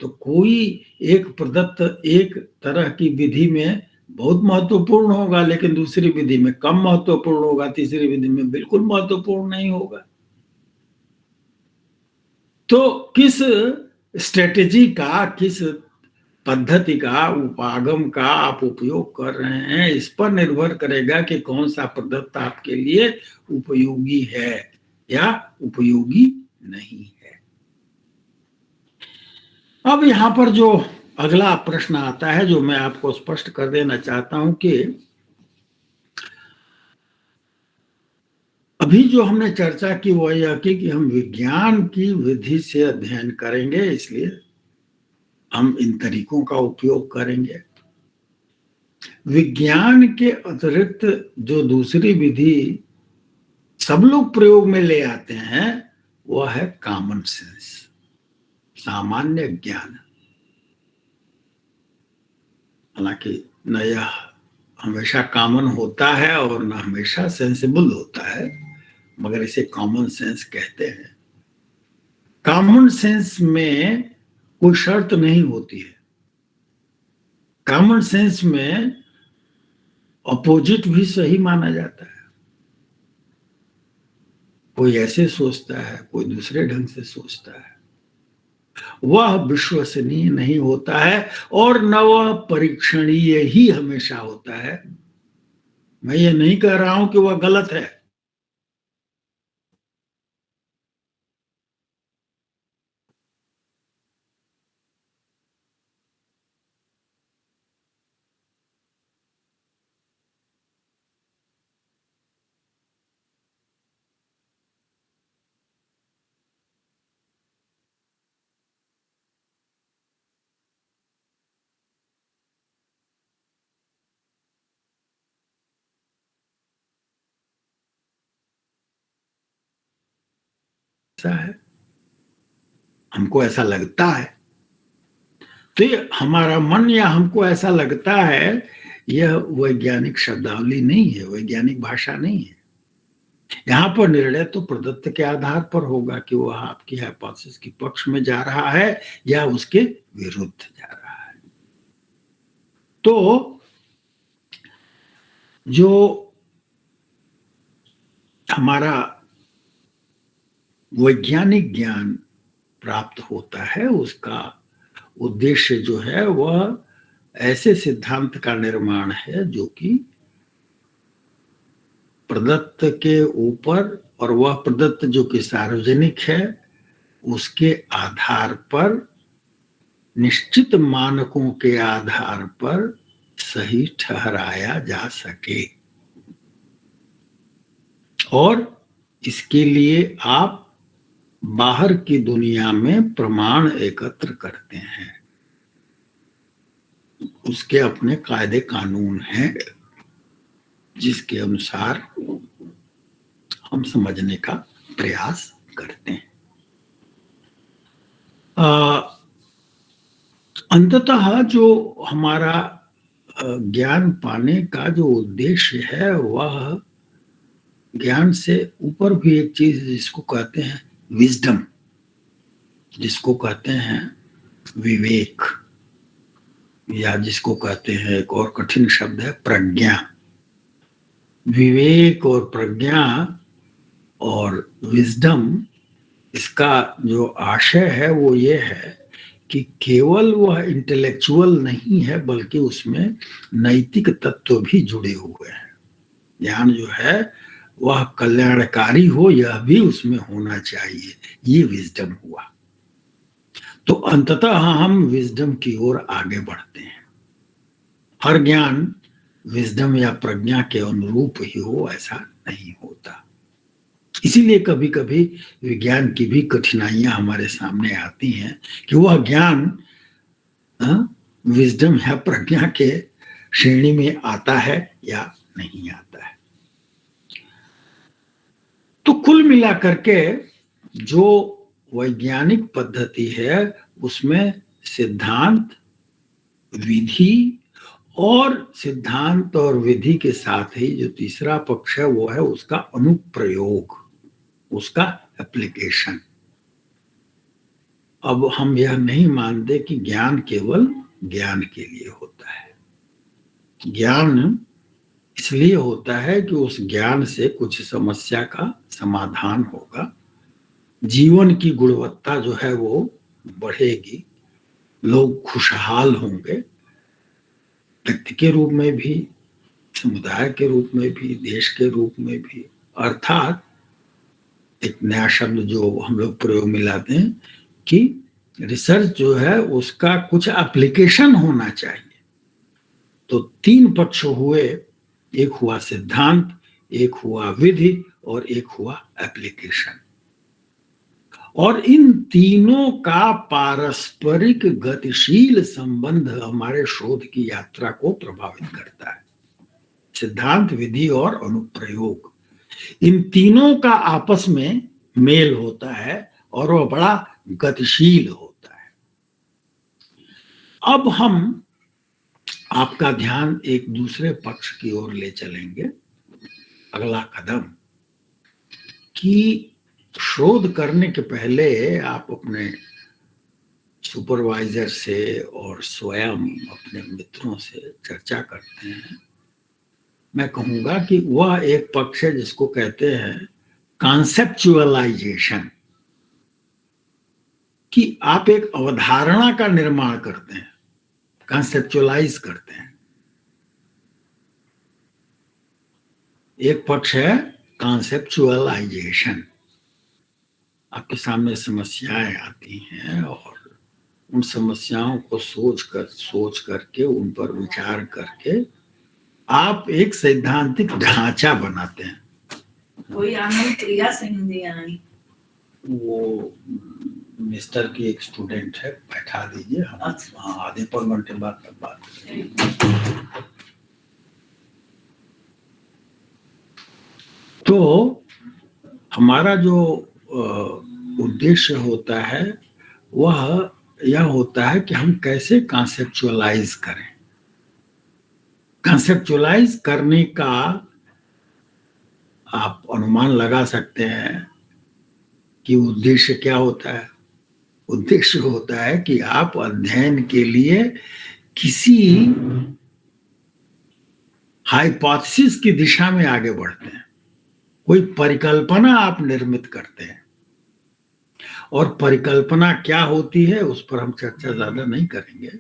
Speaker 2: तो कोई एक प्रदत्त एक तरह की विधि में बहुत महत्वपूर्ण होगा, लेकिन दूसरी विधि में कम महत्वपूर्ण होगा, तीसरी विधि में बिल्कुल महत्वपूर्ण नहीं होगा। तो किस स्ट्रेटेजी का, किस पद्धति का, उपागम का आप उपयोग कर रहे हैं, इस पर निर्भर करेगा कि कौन सा पद्धति आपके लिए उपयोगी है या उपयोगी नहीं है। अब यहां पर जो अगला प्रश्न आता है, जो मैं आपको स्पष्ट कर देना चाहता हूं कि अभी जो हमने चर्चा की वो यह कि हम विज्ञान की विधि से अध्ययन करेंगे, इसलिए हम इन तरीकों का उपयोग करेंगे। विज्ञान के अतिरिक्त जो दूसरी विधि सब लोग प्रयोग में ले आते हैं वह है कॉमन सेंस, सामान्य ज्ञान। हालांकि न यह हमेशा कॉमन होता है और न हमेशा सेंसिबल होता है, मगर इसे कॉमन सेंस कहते हैं। कॉमन सेंस में कोई शर्त नहीं होती है। कॉमन सेंस में अपोजिट भी सही माना जाता है। कोई ऐसे सोचता है, कोई दूसरे ढंग से सोचता है। वह विश्वसनीय नहीं होता है और न वह परीक्षणीय ही हमेशा होता है। मैं ये नहीं कह रहा हूं कि वह गलत है। ऐसा है, हमको ऐसा लगता है। तो ये हमारा मन या हमको ऐसा लगता है, यह वैज्ञानिक शब्दावली नहीं है, वैज्ञानिक भाषा नहीं है। यहाँ पर निर्णय तो प्रदत्त के आधार पर होगा कि वह आपकी हाइपोथेसिस के पक्ष में जा रहा है या उसके विरुद्ध जा रहा है। तो जो हमारा वैज्ञानिक ज्ञान प्राप्त होता है, उसका उद्देश्य जो है वह ऐसे सिद्धांत का निर्माण है जो कि प्रदत्त के ऊपर, और वह प्रदत्त जो कि सार्वजनिक है, उसके आधार पर, निश्चित मानकों के आधार पर सही ठहराया जा सके। और इसके लिए आप बाहर की दुनिया में प्रमाण एकत्र करते हैं, उसके अपने कायदे कानून हैं जिसके अनुसार हम समझने का प्रयास करते हैं। अंततः जो हमारा ज्ञान पाने का जो उद्देश्य है, वह ज्ञान से ऊपर भी एक चीज जिसको कहते हैं विजडम, जिसको कहते हैं विवेक, या जिसको कहते हैं एक और कठिन शब्द है प्रज्ञा। विवेक और प्रज्ञा और विजडम, इसका जो आशय है वो ये है कि केवल वह इंटेलेक्चुअल नहीं है, बल्कि उसमें नैतिक तत्व भी जुड़े हुए हैं। ज्ञान जो है वह कल्याणकारी हो, यह भी उसमें होना चाहिए। ये विजडम हुआ। तो अंततः हम विजडम की ओर आगे बढ़ते हैं। हर ज्ञान विजडम या प्रज्ञा के अनुरूप ही हो, ऐसा नहीं होता। इसीलिए कभी कभी विज्ञान की भी कठिनाइयां हमारे सामने आती हैं कि वह ज्ञान विजडम या प्रज्ञा के श्रेणी में आता है या नहीं आता है। तो कुल मिलाकर के जो वैज्ञानिक पद्धति है, उसमें सिद्धांत, विधि, और सिद्धांत और विधि के साथ ही जो तीसरा पक्ष है वो है उसका अनुप्रयोग, उसका एप्लीकेशन। अब हम यह नहीं मानते कि ज्ञान केवल ज्ञान के लिए होता है। ज्ञान इसलिए होता है कि उस ज्ञान से कुछ समस्या का समाधान होगा, जीवन की गुणवत्ता जो है वो बढ़ेगी, लोग खुशहाल होंगे, व्यक्ति के रूप में भी, समुदाय के रूप में भी, देश के रूप में भी। अर्थात एक नया शब्द जो हम लोग प्रयोग में लाते हैं कि रिसर्च जो है उसका कुछ एप्लीकेशन होना चाहिए। तो 3 पक्ष हुए, एक हुआ सिद्धांत, एक हुआ विधि और एक हुआ एप्लीकेशन। और इन तीनों का पारस्परिक गतिशील संबंध हमारे शोध की यात्रा को प्रभावित करता है। सिद्धांत, विधि और अनुप्रयोग, इन तीनों का आपस में मेल होता है और वह बड़ा गतिशील होता है। अब हम आपका ध्यान एक दूसरे पक्ष की ओर ले चलेंगे। अगला कदम कि शोध करने के पहले आप अपने सुपरवाइजर से और स्वयं अपने मित्रों से चर्चा करते हैं। मैं कहूंगा कि वह एक पक्ष है जिसको कहते हैं कॉन्सेप्चुअलाइजेशन, कि आप एक अवधारणा का निर्माण करते हैं, कॉन्सेप्चुअलाइज करते हैं। एक पक्ष है कॉन्सेप्चुअलाइजेशन। आपके सामने समस्याएं आती हैं और उन समस्याओं को सोच करके उन पर विचार करके आप एक सैद्धांतिक ढांचा बनाते हैं।
Speaker 3: कोई आनंद क्रिया से हिंदी आनी,
Speaker 2: वो मिस्टर की एक स्टूडेंट है, बैठा दीजिए, हम आधे पौन घंटे बाद तक बात करेंगे। तो हमारा जो उद्देश्य होता है वह यह होता है कि हम कैसे कॉन्सेप्चुअलाइज करें। कॉन्सेप्चुअलाइज करने का आप अनुमान लगा सकते हैं कि उद्देश्य क्या होता है। उद्देश्य होता है कि आप अध्ययन के लिए किसी हाइपोथेसिस की दिशा में आगे बढ़ते हैं, कोई परिकल्पना आप निर्मित करते हैं। और परिकल्पना क्या होती है उस पर हम चर्चा ज्यादा नहीं करेंगे,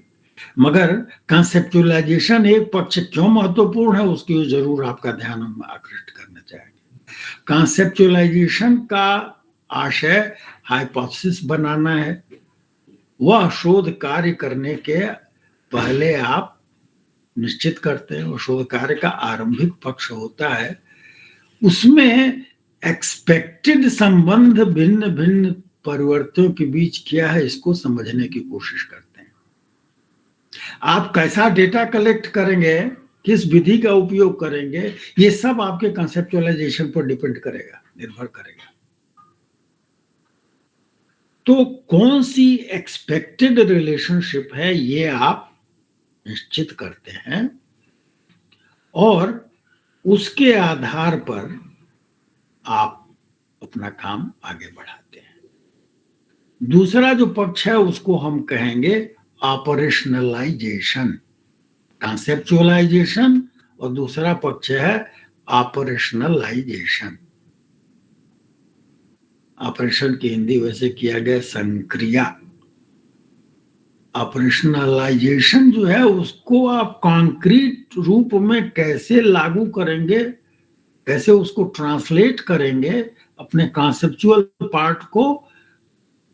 Speaker 2: मगर कंसेप्चुअलाइजेशन एक पक्ष क्यों महत्वपूर्ण है उसकी जरूर आपका ध्यान हम आकृष्ट करना चाहेंगे। कंसेप्चुअलाइजेशन का आशय हाइपोथेसिस बनाना है। वह शोध कार्य करने के पहले आप निश्चित करते हैं, वो शोध कार्य का आरंभिक पक्ष होता है। उसमें एक्सपेक्टेड संबंध भिन्न भिन्न परिवर्तनों के बीच क्या है इसको समझने की कोशिश करते हैं। आप कैसा डेटा कलेक्ट करेंगे, किस विधि का उपयोग करेंगे, ये सब आपके कंसेप्चुअलाइजेशन पर डिपेंड करेगा, निर्भर करेगा। तो कौन सी एक्सपेक्टेड रिलेशनशिप है ये आप निश्चित करते हैं और उसके आधार पर आप अपना काम आगे बढ़ाते हैं। दूसरा जो पक्ष है उसको हम कहेंगे ऑपरेशनलाइजेशन। कंसेप्चुअलाइजेशन और दूसरा पक्ष है ऑपरेशनलाइजेशन। ऑपरेशन की हिंदी वैसे किया गया संक्रिया। ऑपरेशनलाइजेशन जो है उसको आप कॉन्क्रीट रूप में कैसे लागू करेंगे, कैसे उसको ट्रांसलेट करेंगे, अपने कॉन्सेप्चुअल पार्ट को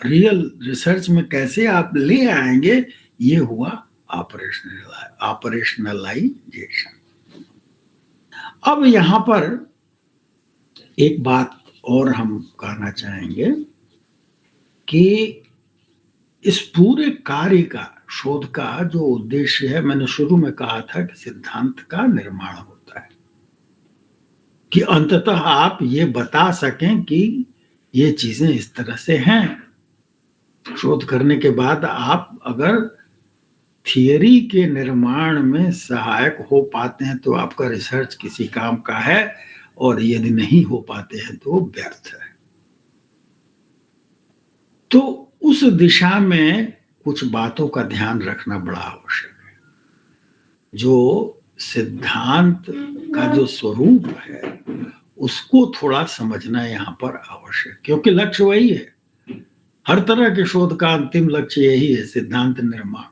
Speaker 2: रियल रिसर्च में कैसे आप ले आएंगे, ये हुआ ऑपरेशनलाइजेशन। अब यहां पर एक बात और हम कहना चाहेंगे कि इस पूरे कार्य का, शोध का जो उद्देश्य है, मैंने शुरू में कहा था कि सिद्धांत का निर्माण होता है, कि अंततः आप ये बता सकें कि ये चीजें इस तरह से हैं। शोध करने के बाद आप अगर थियरी के निर्माण में सहायक हो पाते हैं तो आपका रिसर्च किसी काम का है, और यदि नहीं हो पाते हैं तो व्यर्थ है। तो उस दिशा में कुछ बातों का ध्यान रखना बड़ा आवश्यक है। जो सिद्धांत का जो स्वरूप है उसको थोड़ा समझना यहाँ पर आवश्यक, क्योंकि लक्ष्य वही है। हर तरह के शोध का अंतिम लक्ष्य यही है, सिद्धांत निर्माण।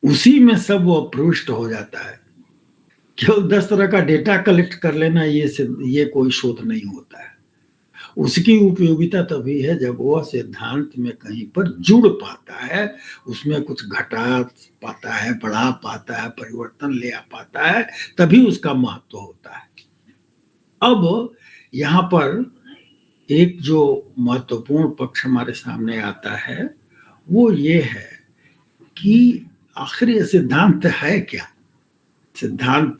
Speaker 2: उसी में सब वो प्रविष्ट हो जाता है। केवल 10 तरह का डेटा कलेक्ट कर लेना ये कोई शोध नहीं होता है। उसकी उपयोगिता तभी है जब वह सिद्धांत में कहीं पर जुड़ पाता है, उसमें कुछ घटा पाता है, बढ़ा पाता है, परिवर्तन ले आ पाता है, तभी उसका महत्व होता है। अब यहाँ पर एक जो महत्वपूर्ण पक्ष हमारे सामने आता है वो ये है कि आखिर ये सिद्धांत है क्या। सिद्धांत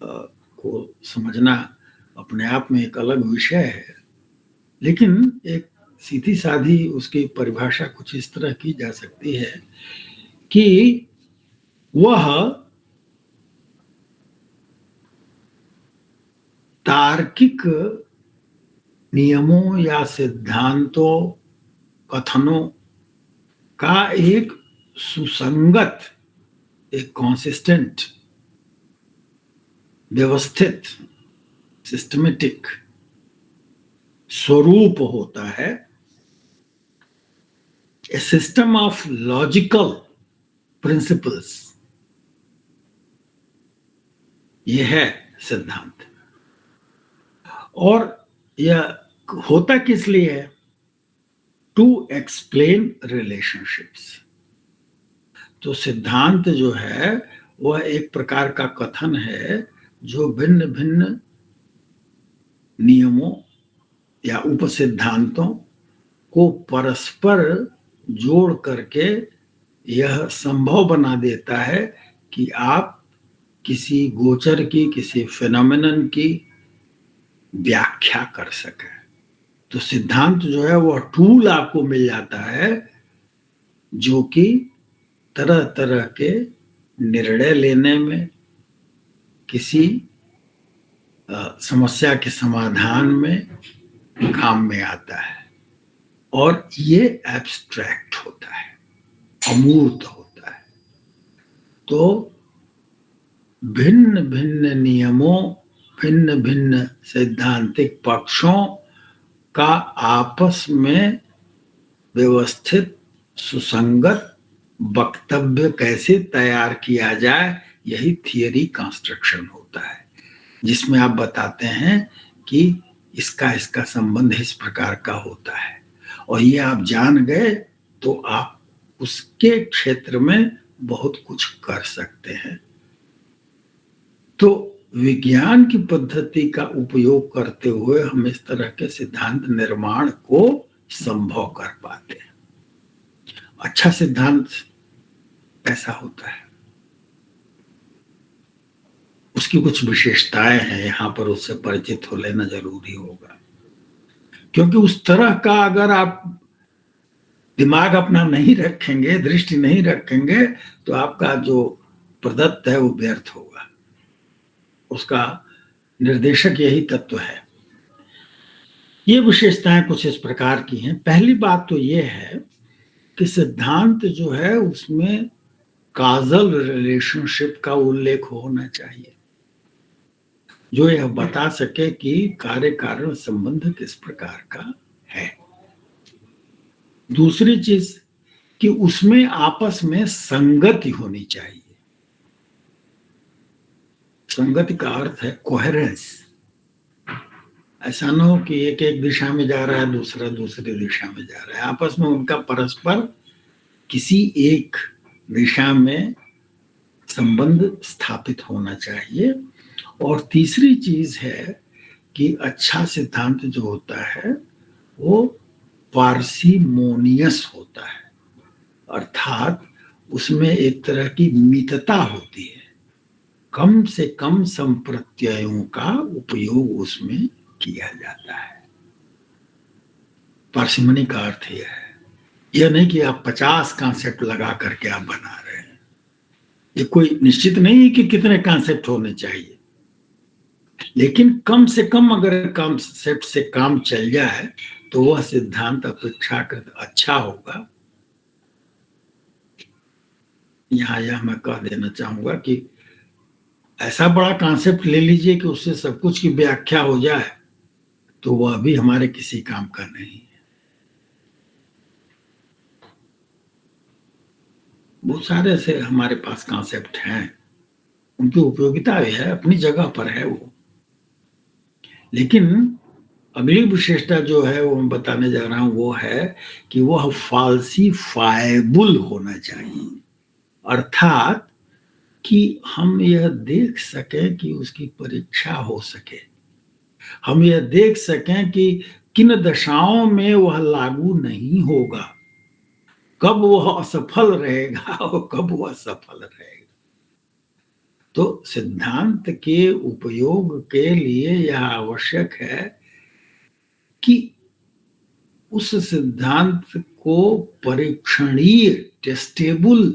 Speaker 2: को समझना अपने आप में एक अलग विषय है, लेकिन एक सीधी साधी उसकी परिभाषा कुछ इस तरह की जा सकती है कि वह तार्किक नियमों या सिद्धांतों, कथनों का एक सुसंगत, एक कॉन्सिस्टेंट, व्यवस्थित, सिस्टमेटिक स्वरूप होता है। A system of logical principles, यह है सिद्धांत। और यह होता किस लिए है? To explain relationships. तो सिद्धांत जो है वह एक प्रकार का कथन है जो भिन्न भिन्न नियमों या उपसिद्धांतों को परस्पर जोड़ करके यह संभव बना देता है कि आप किसी गोचर की, किसी फिनोमेनन की व्याख्या कर सकें। तो सिद्धांत जो है वह टूल आपको मिल जाता है जो कि तरह तरह के निर्णय लेने में, किसी समस्या के समाधान में काम में आता है। और ये एब्स्ट्रैक्ट होता है, अमूर्त होता है। तो भिन्न भिन्न नियमों, भिन्न भिन्न सैद्धांतिक पक्षों का आपस में व्यवस्थित, सुसंगत वक्तव्य कैसे तैयार किया जाए, यही थियरी कंस्ट्रक्शन होता है, जिसमें आप बताते हैं कि इसका संबंध इस प्रकार का होता है। और ये आप जान गए तो आप उसके क्षेत्र में बहुत कुछ कर सकते हैं। तो विज्ञान की पद्धति का उपयोग करते हुए हम इस तरह के सिद्धांत निर्माण को संभव कर पाते हैं। अच्छा सिद्धांत ऐसा होता है, उसकी कुछ विशेषताएं हैं, यहां पर उससे परिचित हो लेना जरूरी होगा। क्योंकि उस तरह का अगर आप दिमाग अपना नहीं रखेंगे, दृष्टि नहीं रखेंगे, तो आपका जो प्रदत्त है वो व्यर्थ होगा। उसका निर्देशक यही तत्व है। ये विशेषताएं कुछ इस प्रकार की हैं। पहली बात तो ये है कि सिद्धांत जो है उसमें काजल रिलेशनशिप का उल्लेख होना चाहिए, जो यह बता सके कि कार्य कारण संबंध किस प्रकार का है। दूसरी चीज कि उसमें आपस में संगति होनी चाहिए। संगति का अर्थ है कोहेरेंस। ऐसा न हो कि एक एक दिशा में जा रहा है, दूसरा दूसरी दिशा में जा रहा है। आपस में उनका परस्पर किसी एक दिशा में संबंध स्थापित होना चाहिए। और तीसरी चीज है कि अच्छा सिद्धांत जो होता है वो पार्सिमोनियस होता है, अर्थात उसमें एक तरह की मितता होती है। कम से कम संप्रत्ययों का उपयोग उसमें किया जाता है। पार्सिमनी का अर्थ यह है, यह नहीं कि आप 50 कॉन्सेप्ट लगा करके आप बना रहे हैं। ये कोई निश्चित नहीं है कि कितने कॉन्सेप्ट होने चाहिए, लेकिन कम से कम अगर कॉन्सेप्ट से काम चल जाए तो वह सिद्धांत अपेक्षाकृत अच्छा होगा। यहां यह मैं कह देना चाहूंगा कि ऐसा बड़ा कॉन्सेप्ट ले लीजिए कि उससे सब कुछ की व्याख्या हो जाए, तो वह भी हमारे किसी काम का नहीं है। बहुत सारे ऐसे हमारे पास कॉन्सेप्ट हैं, उनकी उपयोगिता भी है, अपनी जगह पर है वो। लेकिन अगली विशेषता जो है वो मैं बताने जा रहा हूं, वो है कि वह फाल्सीफाएबल होना चाहिए। अर्थात कि हम यह देख सकें कि उसकी परीक्षा हो सके, हम यह देख सकें कि किन दशाओं में वह लागू नहीं होगा, कब वह असफल रहेगा और कब वह सफल रहेगा। तो सिद्धांत के उपयोग के लिए यह आवश्यक है कि उस सिद्धांत को परीक्षणीय, टेस्टेबल।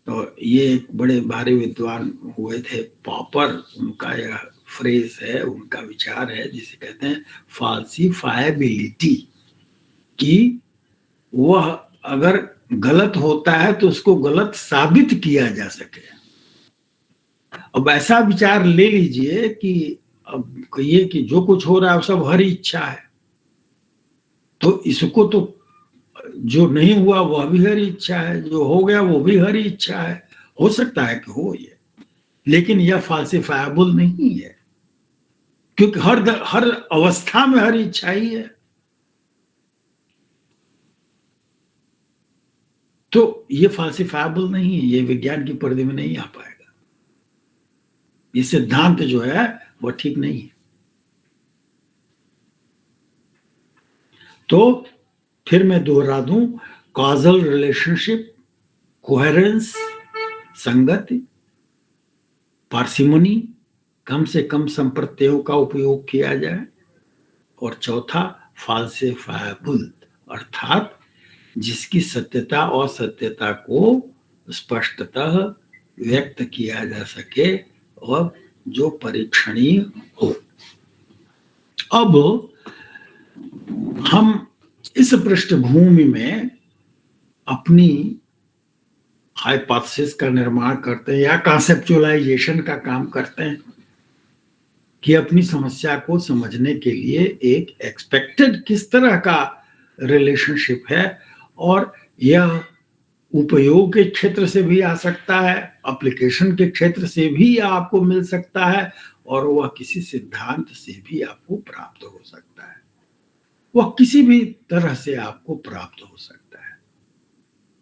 Speaker 2: तो ये एक बड़े भारी विद्वान हुए थे पॉपर, उनका यह फ्रेज है, उनका विचार है, जिसे कहते हैं फाल्सीफाएबिलिटी, कि वह अगर गलत होता है तो उसको गलत साबित किया जा सके। अब ऐसा विचार ले लीजिए कि अब कहिए कि जो कुछ हो रहा है सब हरी इच्छा है, तो इसको तो जो नहीं हुआ वह भी हरी इच्छा है, जो हो गया वो भी हरी इच्छा है। हो सकता है कि हो ये, लेकिन यह फाल्सीफाएबल नहीं है, क्योंकि हर अवस्था में हरी इच्छा ही है। तो ये फाल्सीफाएबल नहीं है, ये विज्ञान की पर्दे में नहीं आ पाएगा। ये सिद्धांत जो है वो ठीक नहीं है। तो फिर मैं दोहरा दूं, कॉजल रिलेशनशिप, कोहेरेंस, संगति, पार्सिमनी, कम से कम संप्रत्ययों का उपयोग किया जाए, और चौथा फाल्सीफाएबल, अर्थात जिसकी सत्यता और असत्यता को स्पष्टतः व्यक्त किया जा सके और जो परीक्षणीय हो। अब हम इस पृष्ठभूमि में अपनी हाइपोथेसिस का निर्माण करते हैं या कॉन्सेप्चुअलाइजेशन का काम करते हैं कि अपनी समस्या को समझने के लिए एक एक्सपेक्टेड किस तरह का रिलेशनशिप है, और यह उपयोग के क्षेत्र से भी आ सकता है, एप्लीकेशन के क्षेत्र से भी आपको मिल सकता है, और वह किसी सिद्धांत से भी आपको प्राप्त हो सकता है, वह किसी भी तरह से आपको प्राप्त हो सकता है।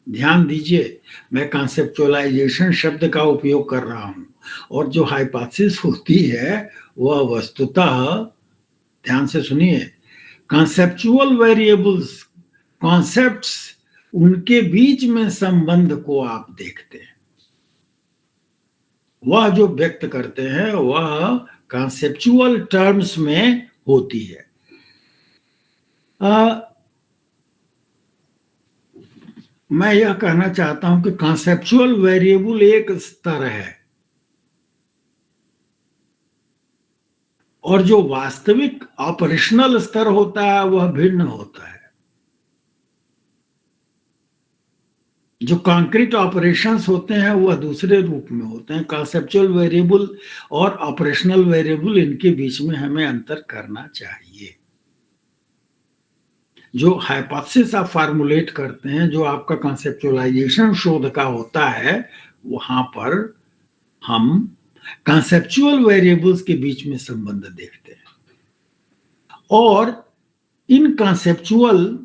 Speaker 2: ध्यान दीजिए, मैं कॉन्सेप्चुअलाइजेशन शब्द का उपयोग कर रहा हूं, और जो हाइपोथेसिस होती है वह वस्तुतः, ध्यान से सुनिए, कॉन्सेप्चुअल वेरिएबल्स, कॉन्सेप्ट्स, उनके बीच में संबंध को आप देखते हैं। वह जो व्यक्त करते हैं वह कॉन्सेप्चुअल टर्म्स में होती है। मैं यह कहना चाहता हूं कि कॉन्सेप्चुअल वेरिएबल एक स्तर है, और जो वास्तविक ऑपरेशनल स्तर होता है वह भिन्न होता है। जो कॉन्क्रीट ऑपरेशंस होते हैं वह दूसरे रूप में होते हैं। कॉन्सेप्चुअल वेरिएबल और ऑपरेशनल वेरिएबल, इनके बीच में हमें अंतर करना चाहिए। जो हाइपोथेसिस आप फार्मुलेट करते हैं, जो आपका कॉन्सेप्चुअलाइजेशन शोध का होता है, वहां पर हम कॉन्सेप्चुअल वेरिएबल्स के बीच में संबंध देखते हैं, और इन कॉन्सेप्चुअल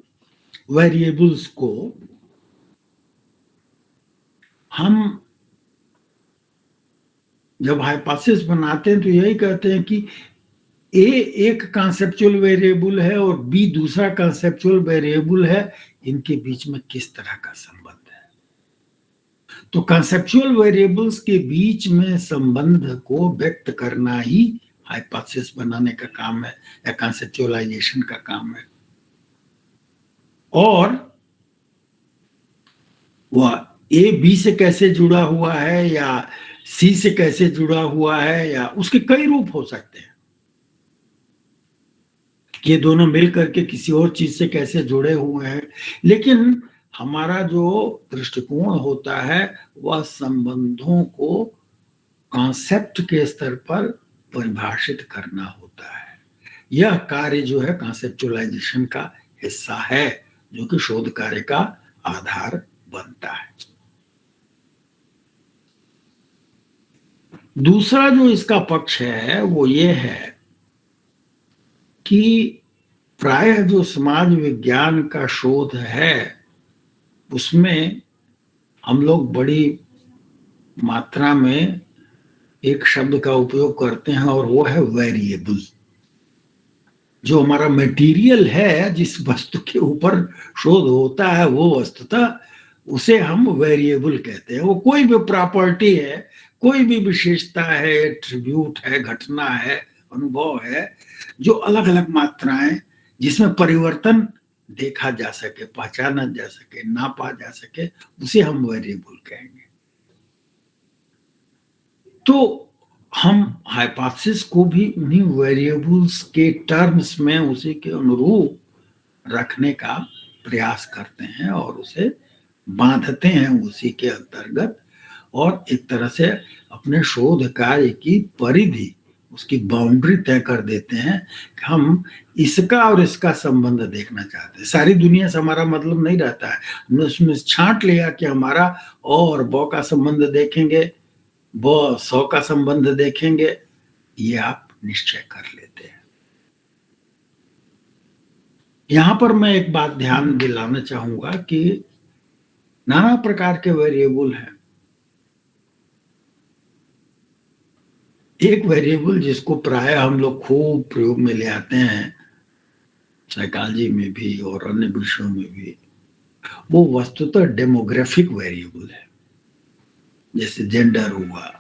Speaker 2: वेरिएबल्स को हम जब हाइपोथेसिस बनाते हैं तो यही कहते हैं कि ए एक कॉन्सेप्चुअल वेरिएबल है और बी दूसरा कॉन्सेप्चुअल वेरिएबल है, इनके बीच में किस तरह का संबंध है। तो कॉन्सेप्चुअल वेरिएबल्स के बीच में संबंध को व्यक्त करना ही हाइपोथेसिस बनाने का काम है, या कॉन्सेप्चुअलाइजेशन का काम है। और वह ए बी से कैसे जुड़ा हुआ है, या सी से कैसे जुड़ा हुआ है, या उसके कई रूप हो सकते हैं। ये दोनों मिल करके किसी और चीज से कैसे जुड़े हुए हैं, लेकिन हमारा जो दृष्टिकोण होता है वह संबंधों को कॉन्सेप्ट के स्तर पर परिभाषित करना होता है। यह कार्य जो है कॉन्सेप्चुअलाइजेशन का हिस्सा है, जो कि शोध कार्य का आधार बनता है। दूसरा जो इसका पक्ष है वो ये है कि प्रायः जो समाज विज्ञान का शोध है उसमें हम लोग बड़ी मात्रा में एक शब्द का उपयोग करते हैं और वो है वेरिएबल। जो हमारा मटेरियल है, जिस वस्तु के ऊपर शोध होता है, वो वस्तुतः उसे हम वेरिएबल कहते हैं। वो कोई भी प्रॉपर्टी है, कोई भी विशेषता है, एट्रीब्यूट है, घटना है, अनुभव है, जो अलग अलग मात्राएं जिसमें परिवर्तन देखा जा सके, पहचाना जा सके, नापा जा सके, उसे हम वेरिएबल कहेंगे। तो हम हाइपोथेसिस को भी उन्हीं वेरिएबल्स के टर्म्स में उसी के अनुरूप रखने का प्रयास करते हैं और उसे बांधते हैं उसी के अंतर्गत, और एक तरह से अपने शोध कार्य की परिधि, उसकी बाउंड्री तय कर देते हैं कि हम इसका और इसका संबंध देखना चाहते हैं। सारी दुनिया से हमारा मतलब नहीं रहता है। हमने उसमें छांट लिया कि हमारा और ब का संबंध देखेंगे, ब 100 का संबंध देखेंगे, ये आप निश्चय कर लेते हैं। यहां पर मैं एक बात ध्यान दिलाना चाहूंगा कि नाना प्रकार के वेरिएबल हैं। एक वेरिएबल जिसको प्राय हम लोग खूब प्रयोग में ले आते हैं, साइकोलॉजी में भी और अन्य विषयों में भी, वो वस्तुतः डेमोग्राफिक वेरिएबल है। जैसे जेंडर हुआ,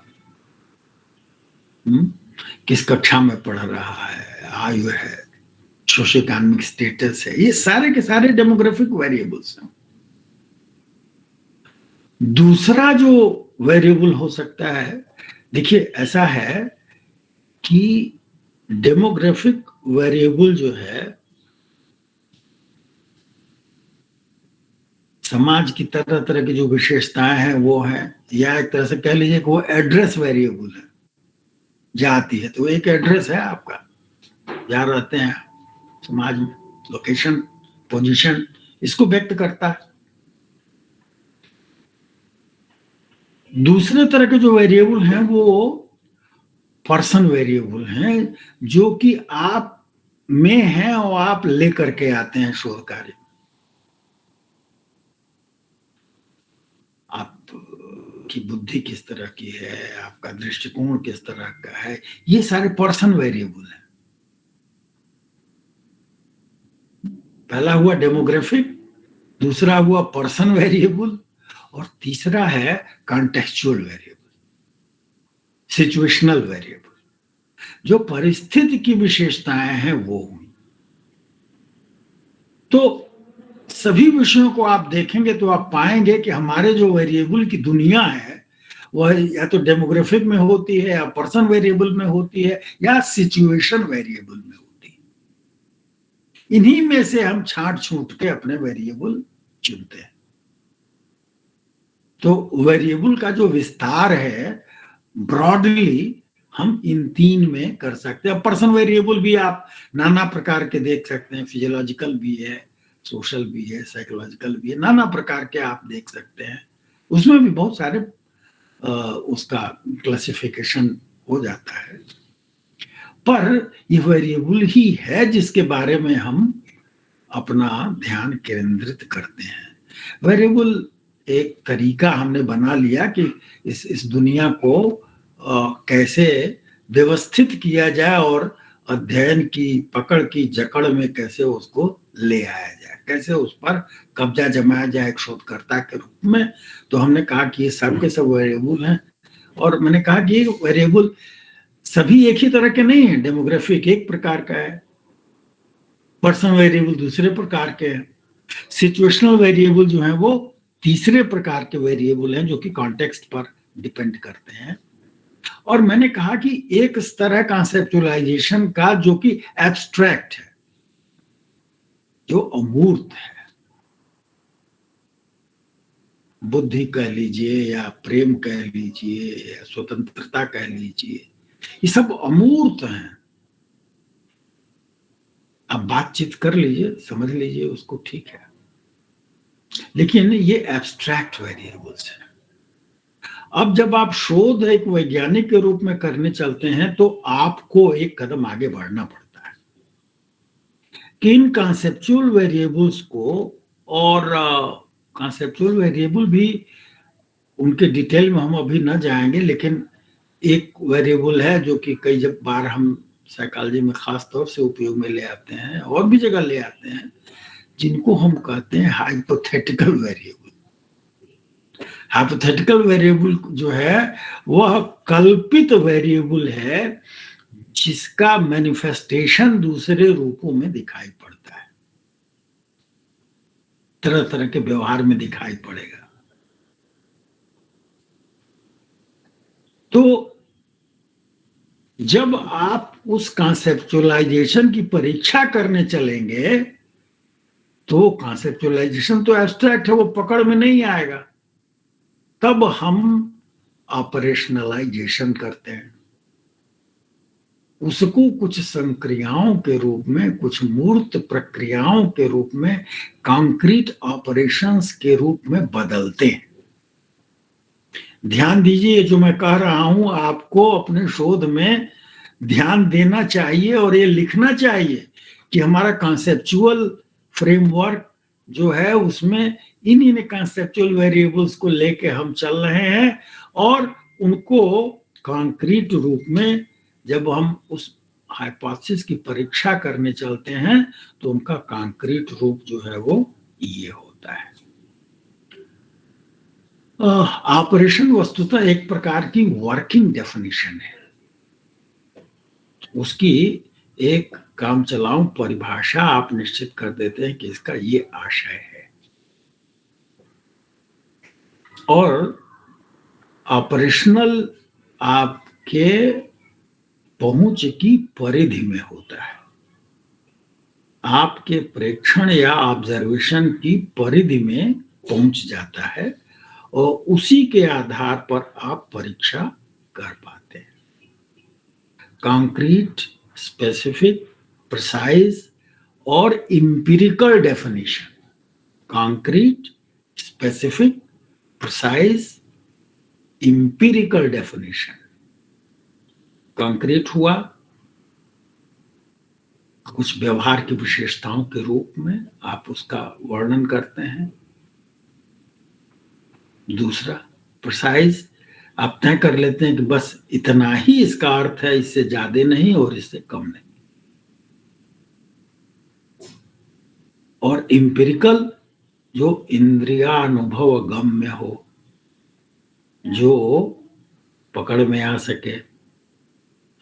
Speaker 2: किस कक्षा में पढ़ रहा है, आयु है, सोशियो इकोनॉमिक स्टेटस है, ये सारे के सारे डेमोग्राफिक वेरिएबल्स हैं। दूसरा जो वेरिएबल हो सकता है, देखिए ऐसा है कि डेमोग्राफिक वेरिएबल जो है समाज की तरह तरह की जो विशेषताएं हैं वो है, या एक तरह से कह लीजिए कि वो एड्रेस वेरिएबल है। जाति है तो एक एड्रेस है आपका, जहाँ रहते हैं समाज में, लोकेशन, पोजीशन, इसको व्यक्त करता है। दूसरे तरह के जो वेरिएबल हैं वो पर्सन वेरिएबल हैं, जो कि आप में हैं और आप लेकर के आते हैं शोध कार्य। आपकी बुद्धि किस तरह की है, आपका दृष्टिकोण किस तरह का है, ये सारे पर्सन वेरिएबल हैं। पहला हुआ डेमोग्राफिक, दूसरा हुआ पर्सन वेरिएबल, और तीसरा है कॉन्टेक्चुअल वेरिएबल, सिचुएशनल वेरिएबल। जो परिस्थिति की विशेषताएं हैं वो हुई। तो सभी विषयों को आप देखेंगे तो आप पाएंगे कि हमारे जो वेरिएबल की दुनिया है वह या तो डेमोग्राफिक में होती है, या पर्सन वेरिएबल में होती है, या सिचुएशन वेरिएबल में होती है। इन्हीं में से हम छांट छूट के अपने वेरिएबल चुनते हैं। तो वेरिएबल का जो विस्तार है ब्रॉडली हम इन तीन में कर सकते हैं। पर्सन वेरिएबल भी आप नाना प्रकार के देख सकते हैं, फिजियोलॉजिकल भी है, सोशल भी है, साइकोलॉजिकल भी है, नाना प्रकार के आप देख सकते हैं। उसमें भी बहुत सारे उसका क्लासिफिकेशन हो जाता है। पर ये वेरिएबल ही है जिसके बारे में हम अपना ध्यान केंद्रित करते हैं। वेरिएबल एक तरीका हमने बना लिया कि इस दुनिया को कैसे व्यवस्थित किया जाए और अध्ययन की पकड़ की जकड़ में कैसे उसको ले आया जाए, कैसे उस पर कब्जा जमाया जाए एक शोधकर्ता के रूप में। तो हमने कहा कि ये सब के सब वेरिएबल हैं, और मैंने कहा कि ये वेरिएबल सभी एक ही तरह के नहीं है। डेमोग्राफिक एक प्रकार का है, पर्सन वेरिएबल दूसरे प्रकार के हैं, सिचुएशनल वेरिएबल जो है वो तीसरे प्रकार के वेरिएबल हैं जो कि कॉन्टेक्स्ट पर डिपेंड करते हैं। और मैंने कहा कि एक स्तर है कॉन्सेप्चुअलाइजेशन का जो कि एब्स्ट्रैक्ट है, जो अमूर्त है। बुद्धि कह लीजिए, या प्रेम कह लीजिए, या स्वतंत्रता कह लीजिए, ये सब अमूर्त हैं। आप बातचीत कर लीजिए, समझ लीजिए उसको, ठीक है। लेकिन ये एब्स्ट्रैक्ट वेरिएबल्स है। अब जब आप शोध एक वैज्ञानिक के रूप में करने चलते हैं तो आपको एक कदम आगे बढ़ना पड़ता है कि इन कॉन्सेप्चुअल वेरिएबल्स को, और कॉन्सेप्चुअल वेरिएबल भी उनके डिटेल में हम अभी न जाएंगे, लेकिन एक वेरिएबल है जो कि कई जब बार हम साइकोलॉजी में खास तौर से उपयोग में ले आते हैं और भी जगह ले आते हैं, जिनको हम कहते हैं हाइपोथेटिकल वेरिएबल। हाइपोथेटिकल वेरिएबल जो है वह कल्पित वेरिएबल है जिसका मैनिफेस्टेशन दूसरे रूपों में दिखाई पड़ता है, तरह तरह के व्यवहार में दिखाई पड़ेगा। तो जब आप उस कॉन्सेप्चुअलाइजेशन की परीक्षा करने चलेंगे तो कॉन्सेप्चुअलाइजेशन तो एब्स्ट्रैक्ट है, वो पकड़ में नहीं आएगा। तब हम ऑपरेशनलाइजेशन करते हैं, उसको कुछ संक्रियाओं के रूप में, कुछ मूर्त प्रक्रियाओं के रूप में, कॉन्क्रीट ऑपरेशंस के रूप में बदलते हैं। ध्यान दीजिए, जो मैं कह रहा हूं आपको अपने शोध में ध्यान देना चाहिए और ये लिखना चाहिए कि हमारा कॉन्सेप्चुअल फ्रेमवर्क जो है उसमें इन कॉन्सेप्चुअल वेरिएबल्स को लेके हम चल रहे हैं, और उनको कॉन्क्रीट रूप में जब हम उस हाइपोथेसिस की परीक्षा करने चलते हैं तो उनका कॉन्क्रीट रूप जो है वो ये होता है। ऑपरेशन वस्तुतः एक प्रकार की वर्किंग डेफिनेशन है, उसकी एक काम चलाऊं परिभाषा आप निश्चित कर देते हैं कि इसका ये आशय है, और ऑपरेशनल आपके पहुंच की परिधि में होता है, आपके प्रेक्षण या ऑब्जर्वेशन की परिधि में पहुंच जाता है, और उसी के आधार पर आप परीक्षा कर पाते हैं। कॉन्क्रीट, स्पेसिफिक, प्रिसाइज और empirical definition. Concrete, specific, precise, empirical definition. Concrete हुआ कुछ व्यवहार की विशेषताओं के रूप में आप उसका वर्णन करते हैं। दूसरा प्रिसाइज, आप तय कर लेते हैं कि बस इतना ही इसका अर्थ है, इससे ज्यादा नहीं और इससे कम नहीं। और इंपिरिकल, जो इंद्रियानुभव गम्य हो, जो पकड़ में आ सके,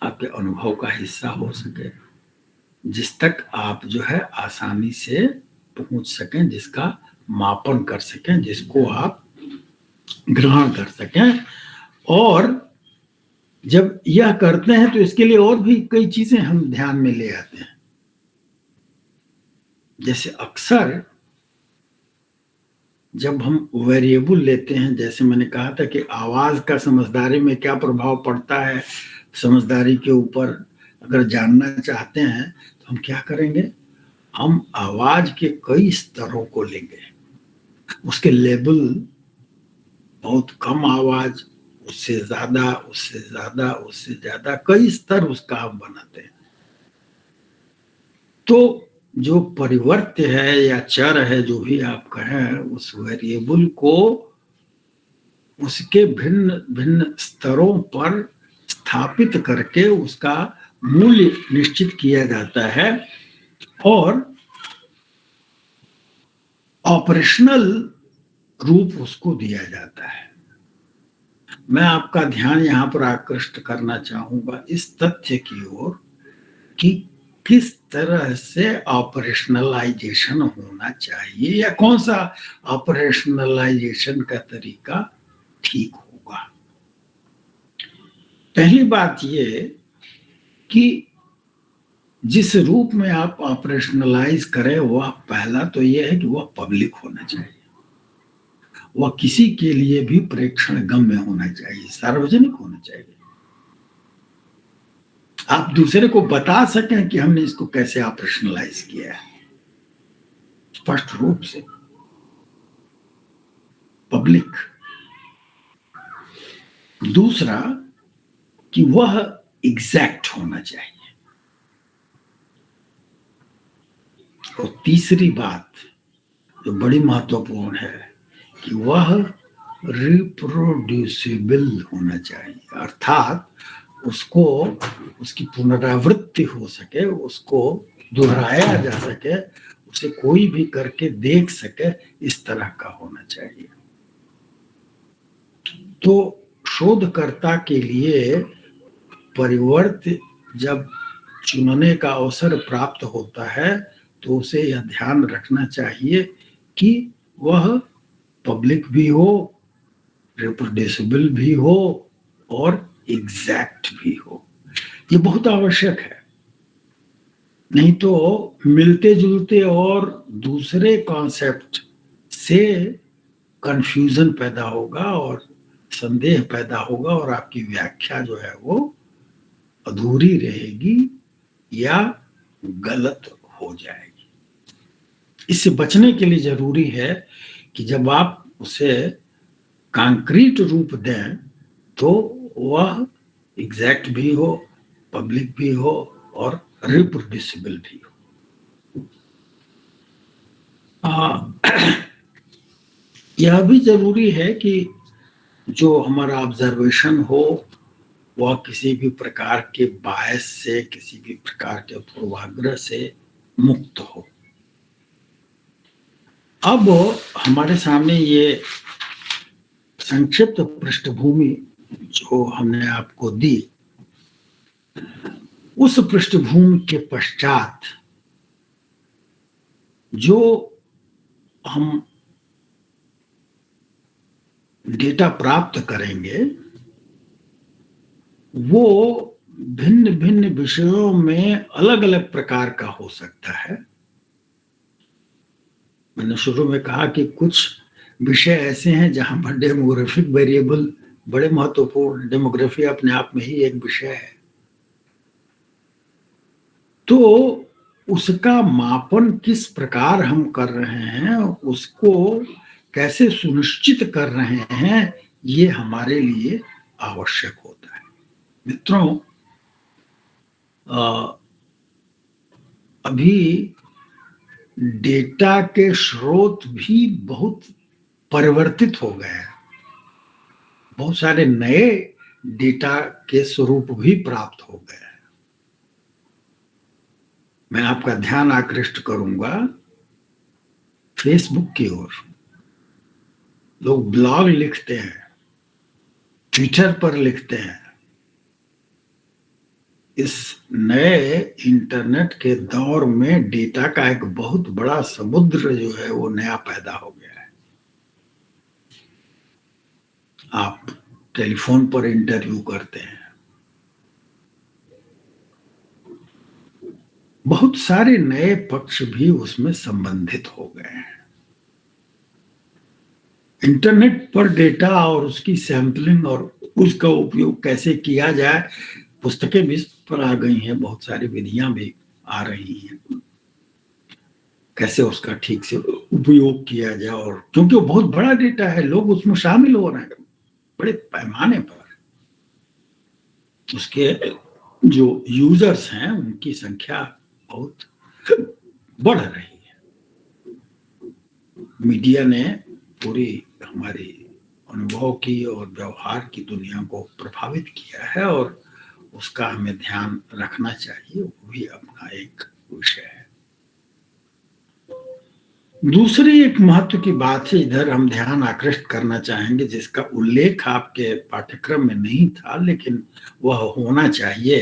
Speaker 2: आपके अनुभव का हिस्सा हो सके, जिस तक आप जो है आसानी से पहुंच सकें, जिसका मापन कर सकें, जिसको आप ग्रहण कर सकें। और जब यह करते हैं तो इसके लिए और भी कई चीजें हम ध्यान में ले आते हैं। जैसे अक्सर जब हम वेरिएबल लेते हैं, जैसे मैंने कहा था कि आवाज का समझदारी में क्या प्रभाव पड़ता है, समझदारी के ऊपर अगर जानना चाहते हैं तो हम क्या करेंगे, हम आवाज के कई स्तरों को लेंगे, उसके लेवल, बहुत कम आवाज, उससे ज्यादा, उससे ज्यादा, उससे ज्यादा, कई स्तर उसका हम बनाते हैं। तो जो परिवर्त्य है या चर है, जो भी आप कहें, उस वेरिएबल को उसके भिन्न भिन्न स्तरों पर स्थापित करके उसका मूल्य निश्चित किया जाता है, और ऑपरेशनल रूप उसको दिया जाता है। मैं आपका ध्यान यहां पर आकृष्ट करना चाहूंगा इस तथ्य की ओर कि किस तरह से ऑपरेशनलाइजेशन होना चाहिए, या कौन सा ऑपरेशनलाइजेशन का तरीका ठीक होगा। पहली बात ये कि जिस रूप में आप ऑपरेशनलाइज करें, वह पहला तो यह है कि वह पब्लिक होना चाहिए, वह किसी के लिए भी प्रेक्षण गम्य होना चाहिए, सार्वजनिक होना चाहिए। आप दूसरे को बता सकें कि हमने इसको कैसे ऑपरेशनलाइज किया है, स्पष्ट रूप से। पब्लिक। दूसरा कि वह एग्जैक्ट होना चाहिए। और तीसरी बात जो बड़ी महत्वपूर्ण है कि वह रिप्रोड्यूसिबल होना चाहिए, अर्थात उसको उसकी पुनरावृत्ति हो सके, उसको दोहराया जा सके, उसे कोई भी करके देख सके, इस तरह का होना चाहिए। तो शोधकर्ता के लिए परिवर्त जब चुनने का अवसर प्राप्त होता है तो उसे यह ध्यान रखना चाहिए कि वह पब्लिक भी हो, रिप्रोड्यूसिबल भी हो और एग्जैक्ट भी हो। ये बहुत आवश्यक है, नहीं तो मिलते जुलते और दूसरे कॉन्सेप्ट से कंफ्यूजन पैदा होगा और संदेह पैदा होगा और आपकी व्याख्या जो है वो अधूरी रहेगी या गलत हो जाएगी। इससे बचने के लिए जरूरी है कि जब आप उसे कॉन्क्रीट रूप दें तो वह एग्जैक्ट भी हो, पब्लिक भी हो और रिप्रोड्यूसिबल भी हो। यह भी जरूरी है कि जो हमारा ऑब्जर्वेशन हो वह किसी भी प्रकार के बायस से, किसी भी प्रकार के पूर्वाग्रह से मुक्त हो। अब हमारे सामने ये संक्षिप्त पृष्ठभूमि जो हमने आपको दी, उस पृष्ठभूमि के पश्चात जो हम डेटा प्राप्त करेंगे वो भिन्न भिन्न विषयों में अलग अलग प्रकार का हो सकता है। मैंने शुरू में कहा कि कुछ विषय ऐसे हैं जहां पर डेमोग्राफिक वेरिएबल बड़े महत्वपूर्ण, डेमोग्राफी अपने आप में ही एक विषय है। तो उसका मापन किस प्रकार हम कर रहे हैं, उसको कैसे सुनिश्चित कर रहे हैं, ये हमारे लिए आवश्यक होता है। मित्रों, अभी डेटा के स्रोत भी बहुत परिवर्तित हो गए हैं। बहुत सारे नए डेटा के स्वरूप भी प्राप्त हो गए हैं। मैं आपका ध्यान आकृष्ट करूंगा फेसबुक की ओर। लोग ब्लॉग लिखते हैं, ट्विटर पर लिखते हैं। इस नए इंटरनेट के दौर में डेटा का एक बहुत बड़ा समुद्र जो है वो नया पैदा हो गया है। आप टेलीफोन पर इंटरव्यू करते हैं, बहुत सारे नए पक्ष भी उसमें संबंधित हो गए हैं। इंटरनेट पर डेटा और उसकी सैंपलिंग और उसका उपयोग कैसे किया जाए, पुस्तकें भी पर आ गई हैं, बहुत सारी विधियां भी आ रही हैं कैसे उसका ठीक से उपयोग किया जाए। और क्योंकि वो बहुत बड़ा डेटा है, लोग उसमें शामिल हो रहे हैं बड़े पैमाने पर। उसके जो यूजर्स हैं उनकी संख्या बहुत बढ़ रही है। मीडिया ने पूरी हमारी अनुभव की और व्यवहार की दुनिया को प्रभावित किया है और उसका हमें ध्यान रखना चाहिए, वो भी अपना एक विषय है। दूसरी एक महत्व की बात है, इधर हम ध्यान आकृष्ट करना चाहेंगे, जिसका उल्लेख आपके पाठ्यक्रम में नहीं था लेकिन वह होना चाहिए,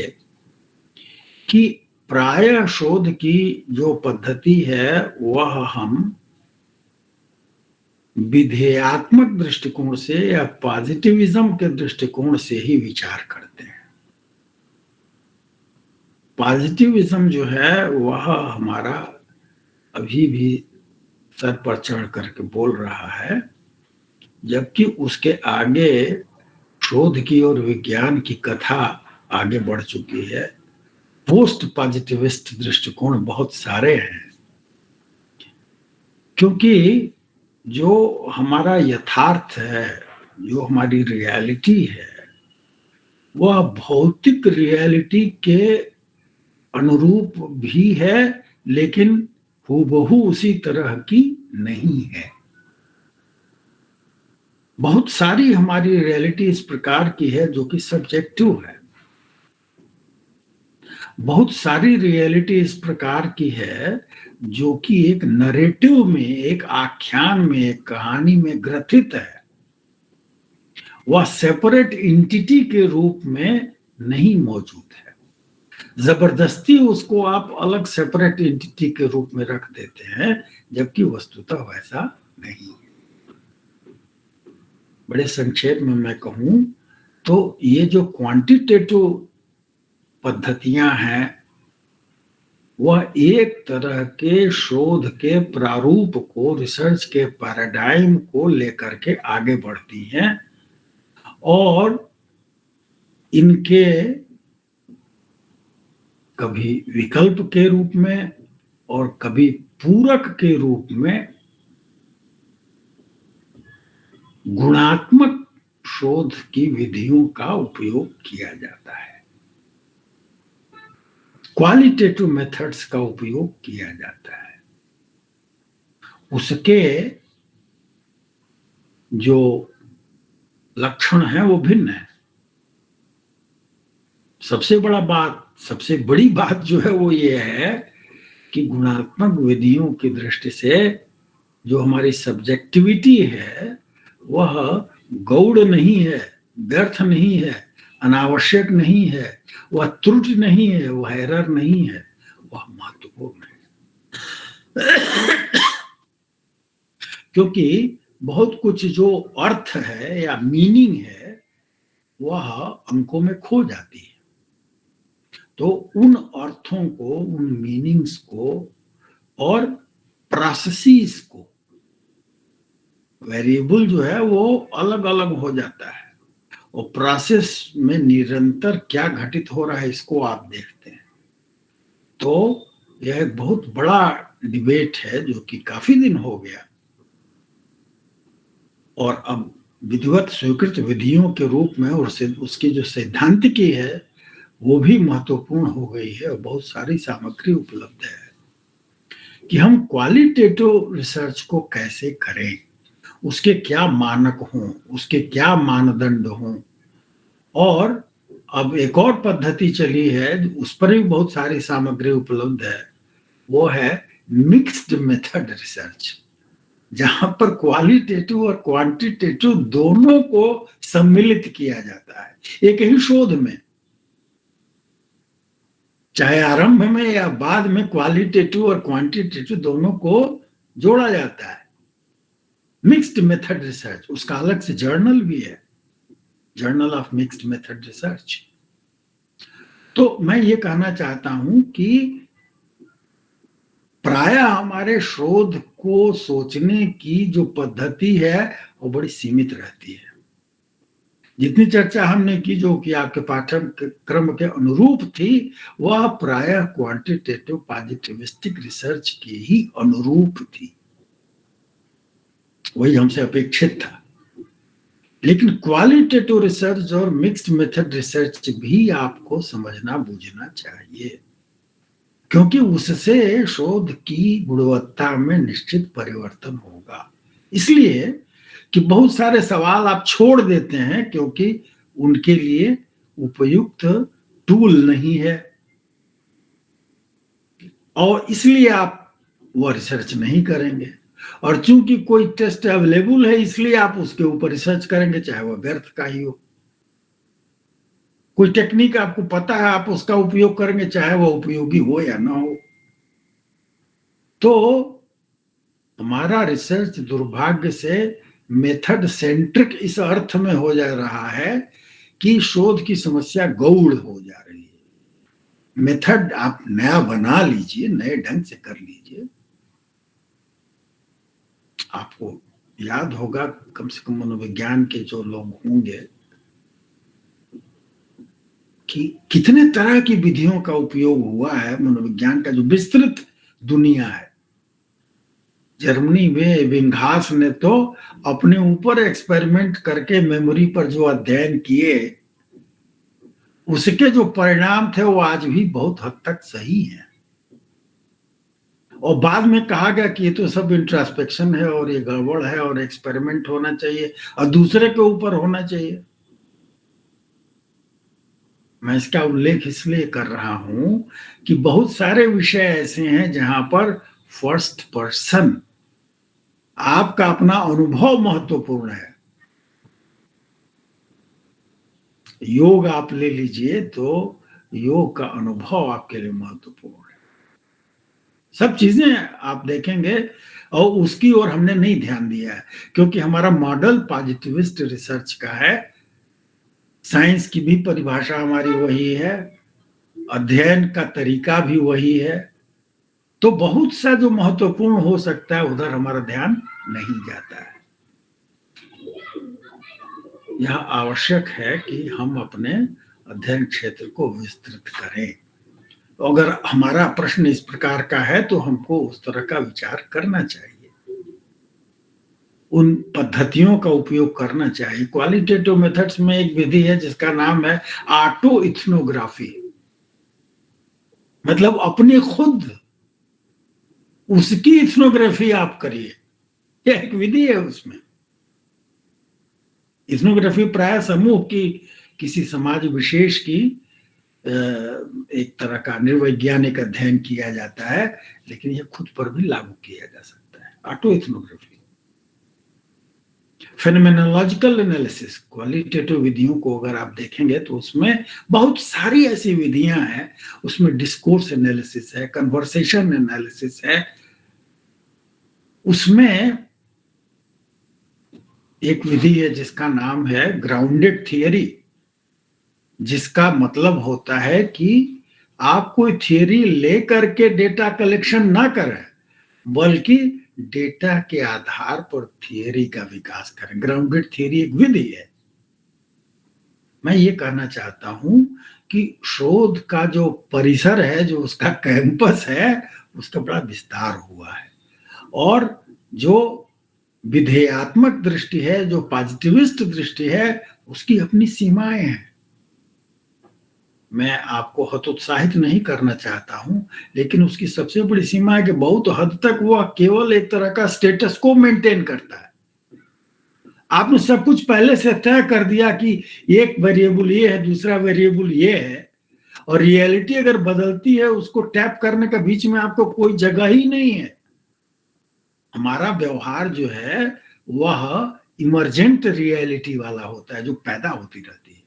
Speaker 2: कि प्राय शोध की जो पद्धति है वह हम विधेयात्मक दृष्टिकोण से या पॉजिटिविज्म के दृष्टिकोण से ही विचार करते हैं। पॉजिटिविज्म जो है वह हमारा अभी भी सर पर चढ़ करके बोल रहा है, जबकि उसके आगे शोध की और विज्ञान की कथा आगे बढ़ चुकी है। पोस्ट पॉजिटिविस्ट दृष्टिकोण बहुत सारे हैं, क्योंकि जो हमारा यथार्थ है, जो हमारी रियलिटी है, वह भौतिक रियलिटी के अनुरूप भी है, लेकिन हूबहू उसी तरह की नहीं है। बहुत सारी हमारी रियलिटी इस प्रकार की है जो कि सब्जेक्टिव है। बहुत सारी रियलिटी इस प्रकार की है जो कि एक नरेटिव में, एक आख्यान में, एक कहानी में ग्रथित है। वह सेपरेट एंटिटी के रूप में नहीं मौजूद है। जबरदस्ती उसको आप अलग सेपरेट एंटिटी के रूप में रख देते हैं, जबकि वस्तुतः वैसा नहीं है। बड़े संक्षेप में मैं कहूं तो ये जो क्वांटिटेटिव पद्धतियां हैं, वह एक तरह के शोध के प्रारूप को, रिसर्च के पैराडाइम को लेकर के आगे बढ़ती हैं और इनके कभी विकल्प के रूप में और कभी पूरक के रूप में गुणात्मक शोध की विधियों का उपयोग किया जाता है, क्वालिटेटिव मेथड्स का उपयोग किया जाता है। उसके जो लक्षण हैं वो भिन्न है। सबसे बड़ी बात जो है वो ये है कि गुणात्मक विधियों की दृष्टि से जो हमारी सब्जेक्टिविटी है वह गौड़ नहीं है, व्यर्थ नहीं है, अनावश्यक नहीं है, वह त्रुटि नहीं है, वह एरर नहीं है, वह महत्वपूर्ण है। क्योंकि बहुत कुछ जो अर्थ है या मीनिंग है वह अंकों में खो जाती है। तो उन अर्थों को, उन मीनिंग्स को और प्रोसेसेस को, वेरिएबल जो है वो अलग अलग हो जाता है और प्रोसेस में निरंतर क्या घटित हो रहा है इसको आप देखते हैं। तो यह एक बहुत बड़ा डिबेट है जो कि काफी दिन हो गया और अब विधिवत स्वीकृत विधियों के रूप में और उसकी जो सैद्धांतिकी है वो भी महत्वपूर्ण हो गई है और बहुत सारी सामग्री उपलब्ध है कि हम क्वालिटेटिव रिसर्च को कैसे करें, उसके क्या मानक हों, उसके क्या मानदंड हों। और अब एक और पद्धति चली है, उस पर भी बहुत सारी सामग्री उपलब्ध है, वो है मिक्स्ड मेथड रिसर्च, जहां पर क्वालिटेटिव और क्वांटिटेटिव दोनों को सम्मिलित किया जाता है एक ही शोध में। चाहे आरंभ में या बाद में क्वालिटेटिव और क्वांटिटेटिव दोनों को जोड़ा जाता है। मिक्स्ड मेथड रिसर्च, उसका अलग से जर्नल भी है, journal of mixed method research. तो मैं ये कहना चाहता हूं कि प्रायः हमारे शोध को सोचने की जो पद्धति है वो बड़ी सीमित रहती है। जितनी चर्चा हमने की जो कि आपके पाठ्यक्रम के अनुरूप थी, वह प्रायः क्वांटिटेटिव पॉजिटिविस्टिक रिसर्च की ही अनुरूप थी, वही हमसे अपेक्षित था। लेकिन क्वालिटेटिव रिसर्च और मिक्स्ड मेथड रिसर्च भी आपको समझना बूझना चाहिए, क्योंकि उससे शोध की गुणवत्ता में निश्चित परिवर्तन होगा। इसलिए कि बहुत सारे सवाल आप छोड़ देते हैं क्योंकि उनके लिए उपयुक्त टूल नहीं है और इसलिए आप वो रिसर्च नहीं करेंगे। और चूंकि कोई टेस्ट अवेलेबल है इसलिए आप उसके ऊपर रिसर्च करेंगे, चाहे वह व्यर्थ का ही हो। कोई टेक्निक आपको पता है, आप उसका उपयोग करेंगे, चाहे वह उपयोगी हो या ना हो। तो हमारा रिसर्च दुर्भाग्य से मेथड सेंट्रिक इस अर्थ में हो जा रहा है कि शोध की समस्या गौड़ हो जा रही है। मेथड आप नया बना लीजिए, नए ढंग से कर लीजिए। आपको याद होगा, कम से कम मनोविज्ञान के जो लोग होंगे, कि कितने तरह की विधियों का उपयोग हुआ है। मनोविज्ञान का जो विस्तृत दुनिया है जर्मनी में विंघास ने तो अपने ऊपर एक्सपेरिमेंट करके मेमोरी पर जो अध्ययन किए, उसके जो परिणाम थे वो आज भी बहुत हद तक सही हैं। और बाद में कहा गया कि ये तो सब इंट्रोस्पेक्शन है और ये गड़बड़ है और एक्सपेरिमेंट होना चाहिए और दूसरे के ऊपर होना चाहिए। मैं इसका उल्लेख इसलिए कर रहा हूं कि बहुत सारे विषय ऐसे हैं जहां पर फर्स्ट पर्सन, आपका अपना अनुभव महत्वपूर्ण है। योग आप ले लीजिए तो योग का अनुभव आपके लिए महत्वपूर्ण है। सब चीजें आप देखेंगे और उसकी ओर हमने नहीं ध्यान दिया है, क्योंकि हमारा मॉडल पॉजिटिविस्ट रिसर्च का है। साइंस की भी परिभाषा हमारी वही है, अध्ययन का तरीका भी वही है, तो बहुत सा जो महत्वपूर्ण हो सकता है उधर हमारा ध्यान नहीं जाता है। यह आवश्यक है कि हम अपने अध्ययन क्षेत्र को विस्तृत करें। अगर हमारा प्रश्न इस प्रकार का है तो हमको उस तरह का विचार करना चाहिए, उन पद्धतियों का उपयोग करना चाहिए। क्वालिटेटिव मेथड्स में एक विधि है जिसका नाम है ऑटो इथनोग्राफी, मतलब अपने खुद उसकी इथनोग्राफी आप करिए, यह एक विधि है। उसमें इथनोग्राफी प्राय समूह की, किसी समाज विशेष की एक तरह का निर्वैज्ञानिक अध्ययन किया जाता है, लेकिन यह खुद पर भी लागू किया जा सकता है। Auto ethnography, phenomenological analysis, qualitative विधियों को अगर आप देखेंगे तो उसमें बहुत सारी ऐसी विधियां हैं। उसमें डिस्कोर्स एनालिसिस है, कन्वर्सेशन एनालिसिस है, उसमें एक विधि है जिसका नाम है ग्राउंडेड थियरी, जिसका मतलब होता है कि आप कोई थियरी लेकर के डेटा कलेक्शन ना करें, बल्कि डेटा के आधार पर थियरी का विकास करें। ग्राउंडेड थियरी एक विधि है। मैं ये कहना चाहता हूं कि शोध का जो परिसर है, जो उसका कैंपस है, उसका बड़ा विस्तार हुआ है, और जो विधेयात्मक दृष्टि है, जो पॉजिटिविस्ट दृष्टि है, उसकी अपनी सीमाएं हैं। मैं आपको हतोत्साहित नहीं करना चाहता हूं, लेकिन उसकी सबसे बड़ी सीमा है कि बहुत हद तक वह केवल एक तरह का स्टेटस को मेंटेन करता है। आपने सब कुछ पहले से तय कर दिया कि एक वेरिएबल ये है, दूसरा वेरिएबल ये है, और रियलिटी अगर बदलती है उसको टैप करने का बीच में आपको कोई जगह ही नहीं है। हमारा व्यवहार जो है वह इमर्जेंट रियलिटी वाला होता है, जो पैदा होती रहती है।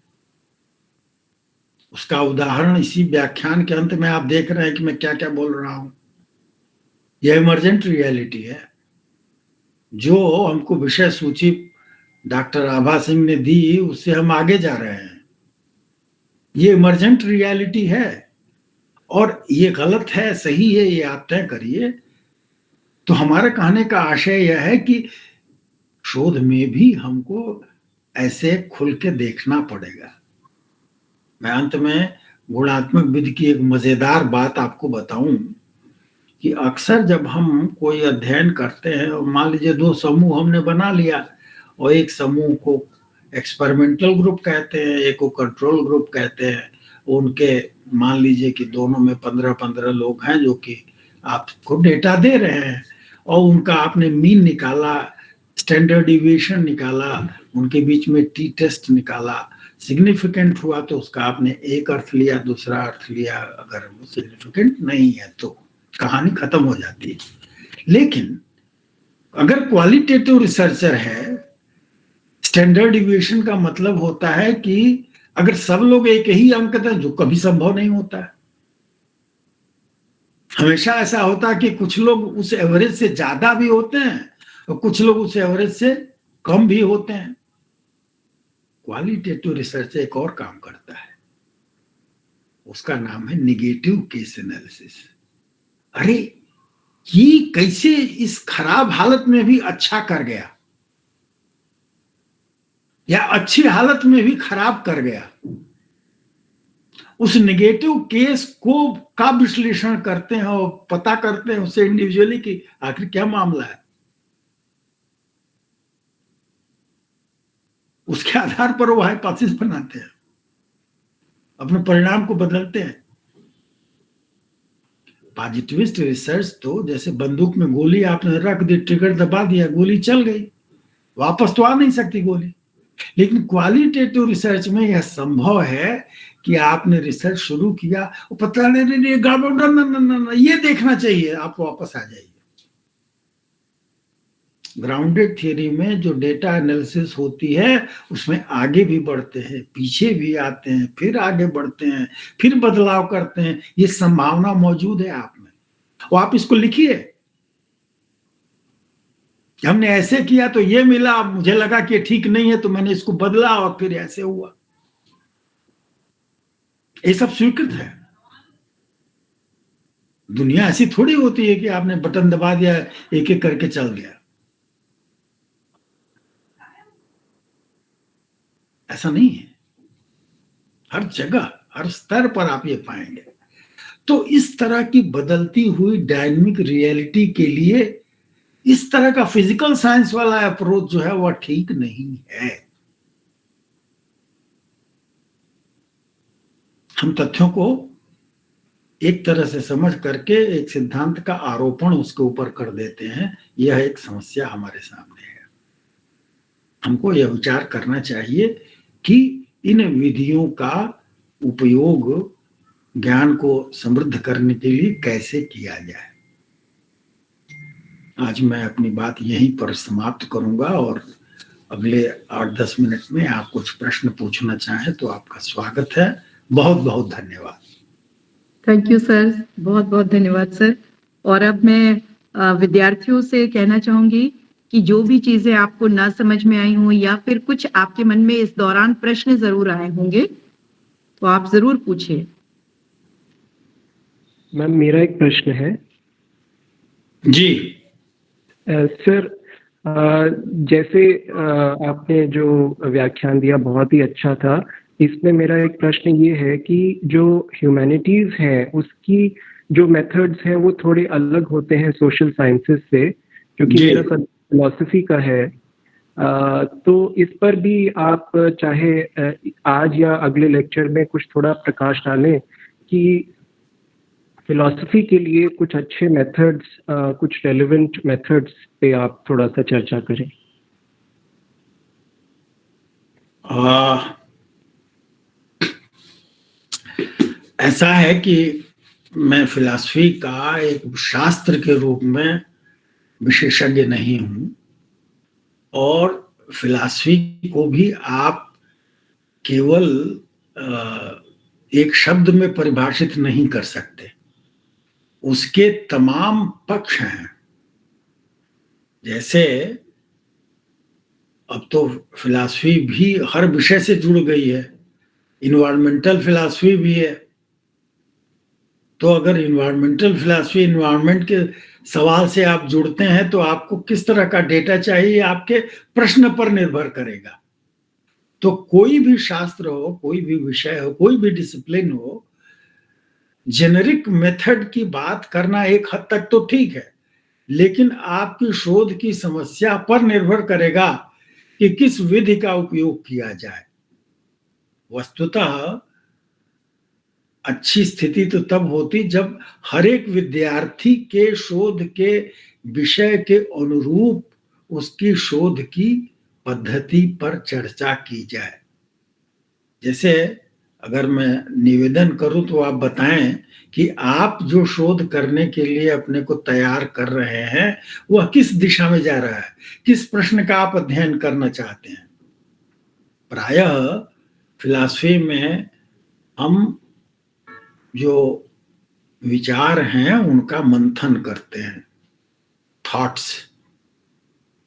Speaker 2: उसका उदाहरण इसी व्याख्यान के अंत में आप देख रहे हैं कि मैं क्या क्या बोल रहा हूं। यह इमर्जेंट रियलिटी है। जो हमको विषय सूची डॉक्टर आभा सिंह ने दी, उससे हम आगे जा रहे हैं। ये इमर्जेंट रियलिटी है, और ये गलत है, सही है, ये आप तय करिए। तो हमारे कहने का आशय यह है कि शोध में भी हमको ऐसे खुल के देखना पड़ेगा। मैं अंत में गुणात्मक विधि की एक मजेदार बात आपको बताऊं कि अक्सर जब हम कोई अध्ययन करते हैं, और मान लीजिए दो समूह हमने बना लिया, और एक समूह को एक्सपेरिमेंटल ग्रुप कहते हैं, एक को कंट्रोल ग्रुप कहते हैं। उनके मान लीजिए कि दोनों में 15-15 लोग हैं जो कि आपको डेटा दे रहे हैं, और उनका आपने मीन निकाला, स्टैंडर्ड डिविएशन निकाला, उनके बीच में टी टेस्ट निकाला। सिग्निफिकेंट हुआ तो उसका आपने एक अर्थ लिया, दूसरा अर्थ लिया। अगर वो सिग्निफिकेंट नहीं है तो कहानी खत्म हो जाती है। लेकिन अगर क्वालिटेटिव रिसर्चर है, स्टैंडर्ड डिविएशन का मतलब होता है कि अगर सब लोग एक ही अंक दें, जो कभी संभव नहीं होता है। हमेशा ऐसा होता है कि कुछ लोग उस एवरेज से ज्यादा भी होते हैं और कुछ लोग उस एवरेज से कम भी होते हैं। क्वालिटेटिव रिसर्च एक और काम करता है, उसका नाम है निगेटिव केस एनालिसिस। अरे ये कैसे इस खराब हालत में भी अच्छा कर गया, या अच्छी हालत में भी खराब कर गया, उस नेगेटिव केस को का विश्लेषण करते हैं और पता करते हैं उससे इंडिविजुअली कि आखिर क्या मामला है। उसके आधार पर वो हाइपोथेसिस बनाते हैं, अपने परिणाम को बदलते हैं। पॉजिटिविस्ट रिसर्च तो जैसे बंदूक में गोली आपने रख दी, ट्रिगर दबा दिया, गोली चल गई, वापस तो आ नहीं सकती गोली। लेकिन क्वालिटेटिव रिसर्च में यह संभव है कि आपने रिसर्च शुरू किया, वो पता नहीं गड़बड़, ना ये देखना चाहिए, आप वापस आ जाइए। ग्राउंडेड थियरी में जो डेटा एनालिसिस होती है उसमें आगे भी बढ़ते हैं, पीछे भी आते हैं, फिर आगे बढ़ते हैं, फिर बदलाव करते हैं। ये संभावना मौजूद है आप में, और आप इसको लिखिए। हमने ऐसे किया तो ये मिला, मुझे लगा कि ठीक नहीं है तो मैंने इसको बदला और फिर ऐसे हुआ। ये सब स्वीकृत है। दुनिया ऐसी थोड़ी होती है कि आपने बटन दबा दिया, एक एक करके चल गया। ऐसा नहीं है। हर जगह, हर स्तर पर आप ये पाएंगे। तो इस तरह की बदलती हुई डायनामिक रियलिटी के लिए इस तरह का फिजिकल साइंस वाला अप्रोच जो है वह ठीक नहीं है। हम तथ्यों को एक तरह से समझ करके एक सिद्धांत का आरोपण उसके ऊपर कर देते हैं। यह एक समस्या हमारे सामने है। हमको यह विचार करना चाहिए कि इन विधियों का उपयोग ज्ञान को समृद्ध करने के लिए कैसे किया जाए। आज मैं अपनी बात यहीं पर समाप्त करूंगा, और अगले 8-10 मिनट में आप कुछ प्रश्न पूछना चाहें तो आपका स्वागत है। बहुत बहुत धन्यवाद।
Speaker 4: थैंक यू सर, बहुत बहुत धन्यवाद सर। और अब मैं विद्यार्थियों से कहना चाहूंगी कि जो भी चीजें आपको ना समझ में आई हों या फिर कुछ आपके मन में इस दौरान प्रश्न जरूर आए होंगे तो आप जरूर पूछिए।
Speaker 5: मैम, मेरा एक प्रश्न है।
Speaker 2: जी
Speaker 5: सर, जैसे आपने जो व्याख्यान दिया बहुत ही अच्छा था। इसमें मेरा एक प्रश्न ये है कि जो ह्यूमैनिटीज है उसकी जो मेथड्स हैं वो थोड़े अलग होते हैं सोशल साइंसेस से, क्योंकि मेरा सब फिलॉसफी का है। तो इस पर भी आप चाहे आज या अगले लेक्चर में कुछ थोड़ा प्रकाश डालें कि फिलॉसफी के लिए कुछ अच्छे मेथड्स, कुछ रेलेवेंट मेथड्स पे आप थोड़ा सा चर्चा करें।
Speaker 2: ऐसा है कि मैं फिलॉसफी का एक शास्त्र के रूप में विशेषज्ञ नहीं हूं, और फिलॉसफी को भी आप केवल एक शब्द में परिभाषित नहीं कर सकते। उसके तमाम पक्ष हैं। जैसे अब तो फिलॉसफी भी हर विषय से जुड़ गई है, इन्वायरमेंटल फिलॉसफी भी है। तो अगर इन्वायरमेंटल फिलॉसफी, इन्वायरमेंट के सवाल से आप जुड़ते हैं तो आपको किस तरह का डेटा चाहिए आपके प्रश्न पर निर्भर करेगा। तो कोई भी शास्त्र हो, कोई भी विषय हो, कोई भी डिसिप्लिन हो, जेनेरिक मेथड की बात करना एक हद तक तो ठीक है, लेकिन आपकी शोध की समस्या पर निर्भर करेगा कि किस विधि का उपयोग किया जाए। वस्तुतः अच्छी स्थिति तो तब होती जब हर एक विद्यार्थी के शोध के विषय के अनुरूप उसकी शोध की पद्धति पर चर्चा की जाए। जैसे अगर मैं निवेदन करूं तो आप बताएं कि आप जो शोध करने के लिए अपने को तैयार कर रहे हैं वह किस दिशा में जा रहा है, किस प्रश्न का आप अध्ययन करना चाहते हैं। प्रायः फिलॉसफी में हम जो विचार हैं उनका मंथन करते हैं, थॉट्स,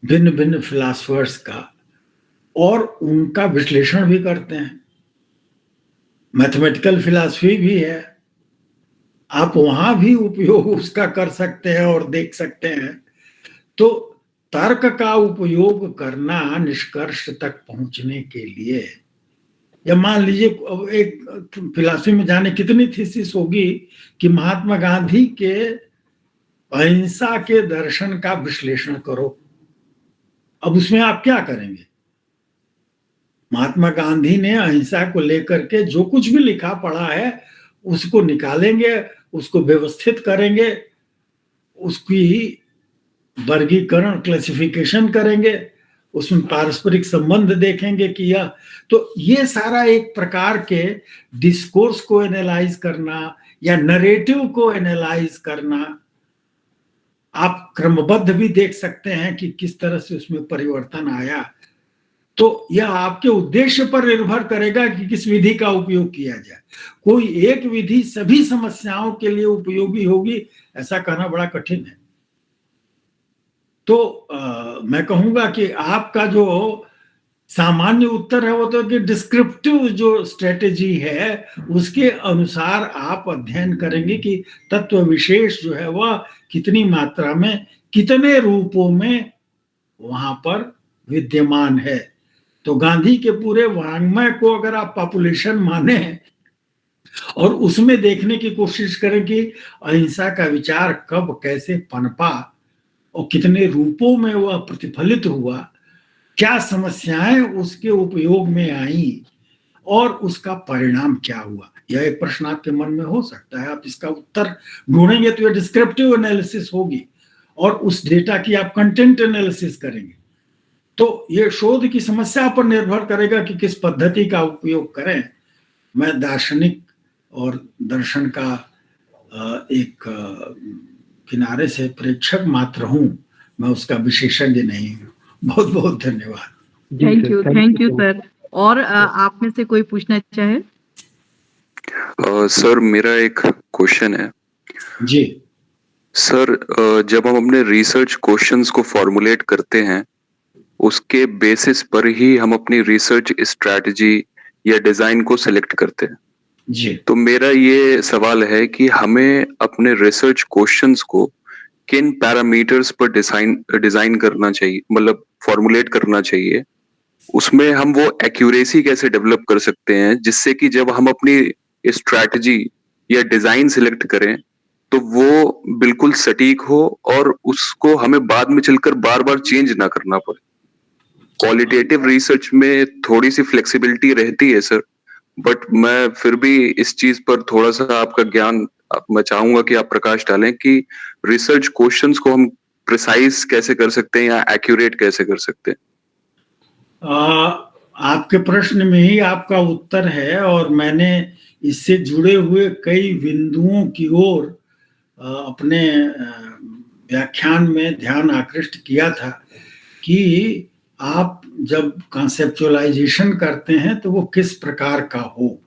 Speaker 2: भिन्न भिन्न फिलॉसफर्स का, और उनका विश्लेषण भी करते हैं। मैथमेटिकल फिलॉसफी भी है, आप वहां भी उपयोग उसका कर सकते हैं और देख सकते हैं। तो तर्क का उपयोग करना निष्कर्ष तक पहुंचने के लिए, या मान लीजिए अब एक फिलॉसफी में जाने कितनी थीसिस होगी कि महात्मा गांधी के अहिंसा के दर्शन का विश्लेषण करो। अब उसमें आप क्या करेंगे? महात्मा गांधी ने अहिंसा को लेकर के जो कुछ भी लिखा पढ़ा है उसको निकालेंगे, उसको व्यवस्थित करेंगे, उसकी वर्गीकरण क्लासिफिकेशन करेंगे, उसमें पारस्परिक संबंध देखेंगे कि यह, तो ये सारा एक प्रकार के डिस्कोर्स को एनालाइज करना या नरेटिव को एनालाइज करना, आप क्रमबद्ध भी देख सकते हैं कि किस तरह से उसमें परिवर्तन आया। तो यह आपके उद्देश्य पर निर्भर करेगा कि किस विधि का उपयोग किया जाए। कोई एक विधि सभी समस्याओं के लिए उपयोगी होगी ऐसा कहना बड़ा कठिन है। तो मैं कहूंगा कि आपका जो सामान्य उत्तर है वो तो कि डिस्क्रिप्टिव जो स्ट्रेटेजी है उसके अनुसार आप अध्ययन करेंगे कि तत्व विशेष जो है वह कितनी मात्रा में कितने रूपों में वहां पर विद्यमान है। तो गांधी के पूरे वाङ्मय को अगर आप पॉपुलेशन माने और उसमें देखने की कोशिश करें कि अहिंसा का विचार कब कैसे पनपा और कितने रूपों में वह प्रतिफलित हुआ, क्या समस्याएं उसके उपयोग में आई और उसका परिणाम क्या हुआ, यह एक प्रश्न आपके मन में हो सकता है। आप इसका उत्तर ढूंढेंगे तो यह डिस्क्रिप्टिव एनालिसिस होगी और उस डेटा की आप कंटेंट एनालिसिस करेंगे। तो ये शोध की समस्या पर निर्भर करेगा कि किस पद्धति का उपयोग करें। मैं दार्शनिक और दर्शन का एक किनारे से प्रेक्षक मात्र हूं, मैं उसका विशेषज्ञ नहीं हूं। बहुत बहुत धन्यवाद।
Speaker 4: Thank you sir. और आप में से कोई पूछना चाहे?
Speaker 6: सर मेरा एक क्वेश्चन है।
Speaker 2: जी
Speaker 6: सर, जब हम अपने रिसर्च क्वेश्चंस को फॉर्मुलेट करते हैं उसके बेसिस पर ही हम अपनी रिसर्च स्ट्रैटेजी या डिजाइन को सिलेक्ट करते हैं
Speaker 2: जी।
Speaker 6: तो मेरा ये सवाल है कि हमें अपने रिसर्च क्वेश्चंस को किन पैरामीटर्स पर डिजाइन करना चाहिए, मतलब फॉर्मुलेट करना चाहिए, उसमें हम वो एक्यूरेसी कैसे डेवलप कर सकते हैं जिससे कि जब हम अपनी स्ट्रैटेजी या डिजाइन सिलेक्ट करें तो वो बिल्कुल सटीक हो और उसको हमें बाद में चलकर बार बार चेंज ना करना पड़े। क्वालिटेटिव रिसर्च में थोड़ी सी फ्लेक्सिबिलिटी रहती है सर, बट मैं फिर भी इस चीज पर थोड़ा सा आपका ज्ञान मैं चाहूंगा कि आप प्रकाश डालें कि रिसर्च क्वेश्चंस को हम प्रिसाइज कैसे कर सकते हैं या एक्यूरेट कैसे कर सकते हैं।
Speaker 2: आपके प्रश्न में ही आपका उत्तर है और मैंने इससे जुड़े हुए कई बिंदुओं की ओर अपने व्याख्यान में ध्यान आकृष्ट किया था कि आप जब कॉन्सेप्चुअलाइजेशन करते हैं तो वो किस प्रकार का हो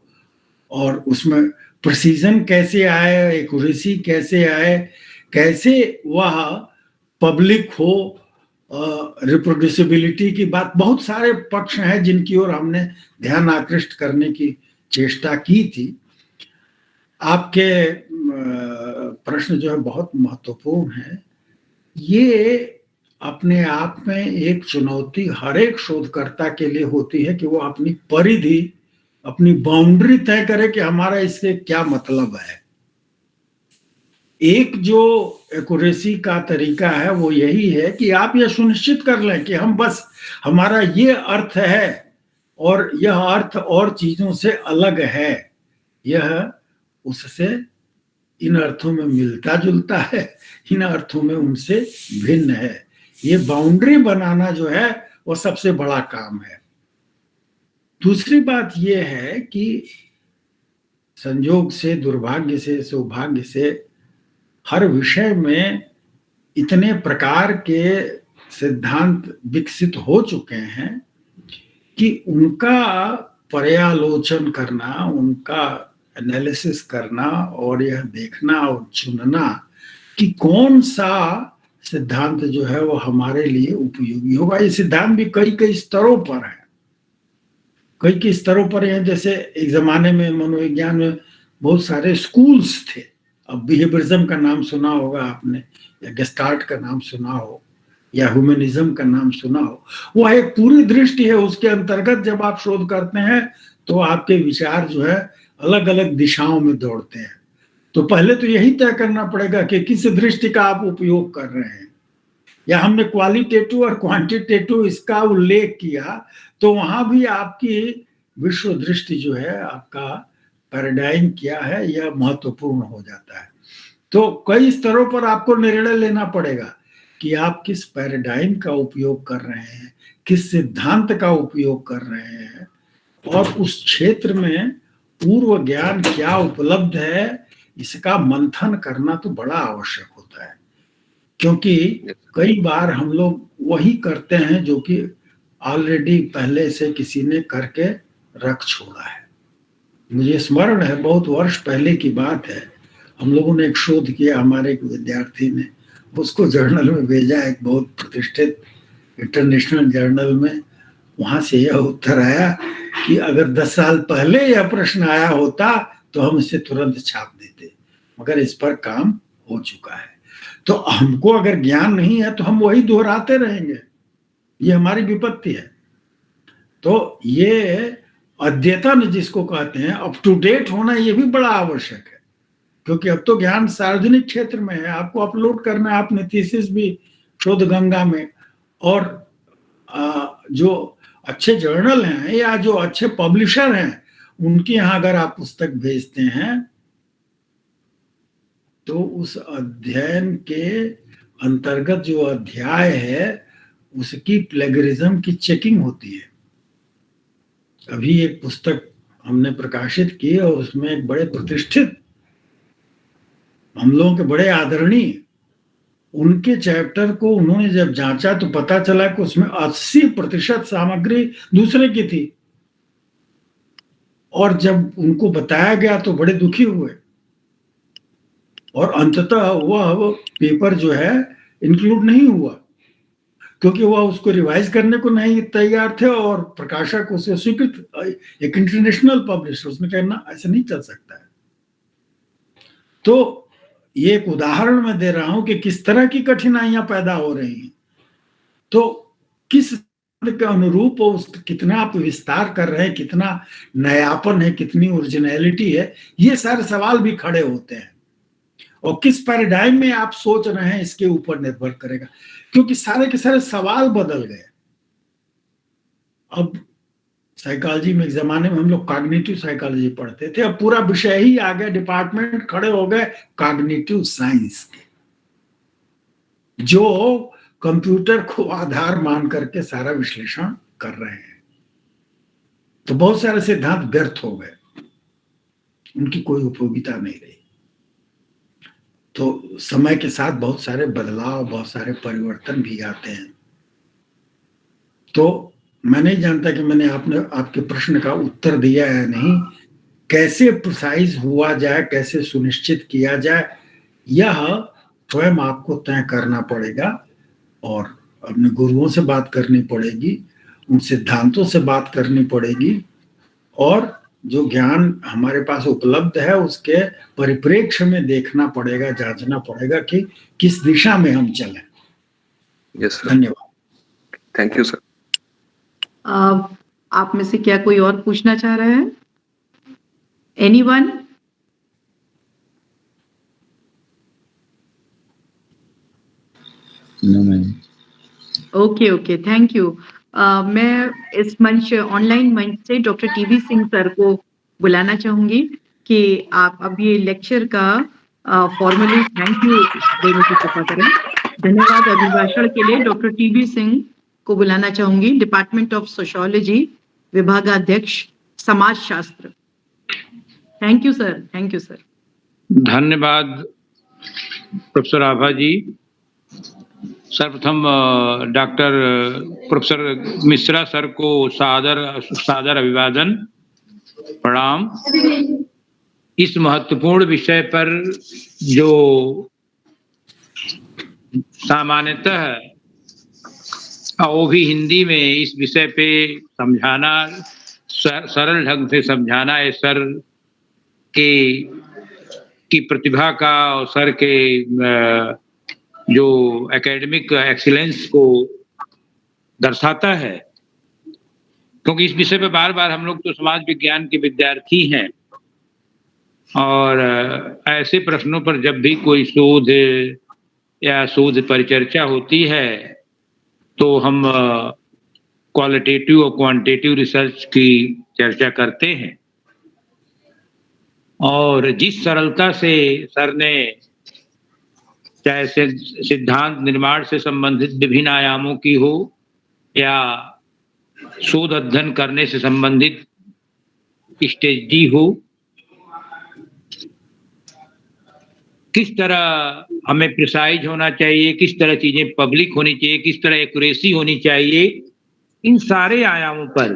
Speaker 2: और उसमें प्रिसीजन कैसे आए, एक्यूरेसी कैसे आए, कैसे वह पब्लिक हो, रिप्रोड्यूसिबिलिटी की बात, बहुत सारे पक्ष हैं जिनकी ओर हमने ध्यान आकृष्ट करने की चेष्टा की थी। आपके प्रश्न जो है बहुत महत्वपूर्ण है। ये अपने आप में एक चुनौती हर एक शोधकर्ता के लिए होती है कि वो अपनी परिधि, अपनी बाउंड्री तय करे कि हमारा इससे क्या मतलब है। एक जो एक्यूरेसी का तरीका है वो यही है कि आप यह सुनिश्चित कर लें कि हम बस हमारा ये अर्थ है और यह अर्थ और चीजों से अलग है, यह उससे इन अर्थों में मिलता जुलता है, इन अर्थों में उनसे भिन्न है। ये बाउंड्री बनाना जो है वो सबसे बड़ा काम है। दूसरी बात यह है कि संयोग से, दुर्भाग्य से, सौभाग्य से हर विषय में इतने प्रकार के सिद्धांत विकसित हो चुके हैं कि उनका पर्यालोचन करना, उनका एनालिसिस करना और यह देखना और चुनना कि कौन सा सिद्धांत जो है वो हमारे लिए उपयोगी होगा। ये सिद्धांत भी कई स्तरों पर है, कई स्तरों पर हैं। जैसे एक जमाने में मनोविज्ञान में बहुत सारे स्कूल्स थे। अब बिहेवियरिज्म का नाम सुना होगा आपने, या गेस्टाल्ट का नाम सुना हो, या ह्यूमनिज्म का नाम सुना हो। वह एक पूरी दृष्टि है, उसके अंतर्गत जब आप शोध करते हैं तो आपके विचार जो है अलग अलग दिशाओं में दौड़ते हैं। तो पहले तो यही तय करना पड़ेगा कि किस दृष्टि का आप उपयोग कर रहे हैं। या हमने क्वालिटेटिव और क्वांटिटेटिव इसका उल्लेख किया, तो वहां भी आपकी विश्व दृष्टि जो है, आपका पैराडाइम क्या है, यह महत्वपूर्ण हो जाता है। तो कई स्तरों पर आपको निर्णय लेना पड़ेगा कि आप किस पैराडाइम का उपयोग कर रहे हैं, किस सिद्धांत का उपयोग कर रहे हैं, और उस क्षेत्र में पूर्व ज्ञान क्या उपलब्ध है, इसका मंथन करना तो बड़ा आवश्यक होता है। क्योंकि कई बार हम लोग वही करते हैं जो कि ऑलरेडी पहले से किसी ने करके रख छोड़ा है। मुझे स्मरण है, बहुत वर्ष पहले की बात है, हम लोगों ने एक शोध किया, हमारे एक विद्यार्थी ने उसको जर्नल में भेजा, एक बहुत प्रतिष्ठित इंटरनेशनल जर्नल में। वहां से यह उत्तर आया कि अगर 10 साल पहले यह प्रश्न आया होता तो हम इसे तुरंत छाप देते, मगर इस पर काम हो चुका है। तो हमको अगर ज्ञान नहीं है तो हम वही दोहराते रहेंगे, ये हमारी विपत्ति है। तो ये अद्यतन जिसको कहते हैं, अप टू डेट होना, ये भी बड़ा आवश्यक है। क्योंकि अब तो ज्ञान सार्वजनिक क्षेत्र में है, आपको अपलोड करना है, आपने थीसिस भी शोध गंगा में, और जो अच्छे जर्नल हैं या जो अच्छे पब्लिशर हैं, उनके यहाँ अगर आप पुस्तक भेजते हैं तो उस अध्ययन के अंतर्गत जो अध्याय है उसकी प्लेगरिज्म की चेकिंग होती है। अभी एक पुस्तक हमने प्रकाशित की और उसमें एक बड़े प्रतिष्ठित, हम लोगों के बड़े आदरणीय, उनके चैप्टर को उन्होंने जब जांचा तो पता चला कि उसमें 80% सामग्री दूसरे की थी। और जब उनको बताया गया तो बड़े दुखी हुए, और अंततः वह पेपर जो है इंक्लूड नहीं हुआ, क्योंकि वह उसको रिवाइज करने को नहीं तैयार थे, और प्रकाशक उसे स्वीकृत, एक इंटरनेशनल पब्लिशर, उसने कहना ऐसा नहीं चल सकता है। तो ये एक उदाहरण मैं दे रहा हूं कि किस तरह की कठिनाइयां पैदा हो रही हैं। तो किस के अनुरूप उस कितना आप विस्तार कर रहे हैं, कितना नयापन है, कितनी ओरिजिनलिटी है, ये सारे सवाल भी खड़े होते हैं। और किस पैराडाइम में आप सोच रहे हैं, इसके ऊपर निर्भर करेगा, क्योंकि सारे के सारे सवाल बदल गए। अब साइकोलॉजी में एक जमाने में हम लोग कॉग्निटिव साइकोलॉजी पढ़ते थे, अब पूरा विषय ही आ गया, डिपार्टमेंट खड़े हो गए कॉग्निटिव साइंस के, जो कंप्यूटर को आधार मान करके सारा विश्लेषण कर रहे हैं। तो बहुत सारे सिद्धांत व्यर्थ हो गए, उनकी कोई उपयोगिता नहीं रही। तो समय के साथ बहुत सारे बदलाव, बहुत सारे परिवर्तन भी आते हैं। तो मैं नहीं जानता कि मैंने आपके प्रश्न का उत्तर दिया है नहीं। कैसे प्रिसाइज हुआ जाए, कैसे सुनिश्चित किया जाए, यह स्वयं आपको तय करना पड़ेगा, और अपने गुरुओं से बात करनी पड़ेगी, उन सिद्धांतों से बात करनी पड़ेगी, और जो ज्ञान हमारे पास उपलब्ध है उसके परिप्रेक्ष्य में देखना पड़ेगा, जांचना पड़ेगा कि किस दिशा में हम चलें।
Speaker 6: यस सर,
Speaker 2: धन्यवाद।
Speaker 6: Thank you sir.
Speaker 4: आप में से क्या कोई और पूछना चाह रहा है? Anyone?
Speaker 7: No ma'am.
Speaker 4: Okay, thank you. मैं इस मंच, ऑनलाइन मंच से डॉक्टर टीवी सिंह सर को बुलाना चाहूंगी कि आप अब ये लेक्चर का फॉर्मली थैंक यू देने की कृपा करें। धन्यवाद। अभिभाषण के लिए डॉक्टर टीवी सिंह को बुलाना चाहूंगी, डिपार्टमेंट ऑफ सोशियोलॉजी, विभागाध्यक्ष, समाज शास्त्र। Thank you sir, thank you sir.
Speaker 7: धन्यवाद प्रोफेसर आभा जी। सर्वप्रथम डॉक्टर प्रोफेसर मिश्रा सर को सादर अभिवादन, प्रणाम। इस महत्वपूर्ण विषय पर जो सामान्यतः वो भी हिंदी में इस विषय पे समझाना, सरल ढंग से समझाना है सर की प्रतिभा का और सर के जो एकेडमिक एक्सीलेंस को दर्शाता है। क्योंकि इस विषय पे बार बार हम लोग तो समाज विज्ञान के विद्यार्थी हैं, और ऐसे प्रश्नों पर जब भी कोई शोध या शोध परिचर्चा होती है तो हम क्वालिटेटिव और क्वांटिटेटिव रिसर्च की चर्चा करते हैं। और जिस सरलता से सर ने चाहे सिद्धांत निर्माण से संबंधित विभिन्न आयामों की हो या शोध अध्ययन करने से संबंधित स्ट्रेटजी हो, किस तरह हमें प्रिसाइज होना चाहिए, किस तरह चीजें पब्लिक होनी चाहिए, किस तरह एक्यूरेसी होनी चाहिए, इन सारे आयामों पर,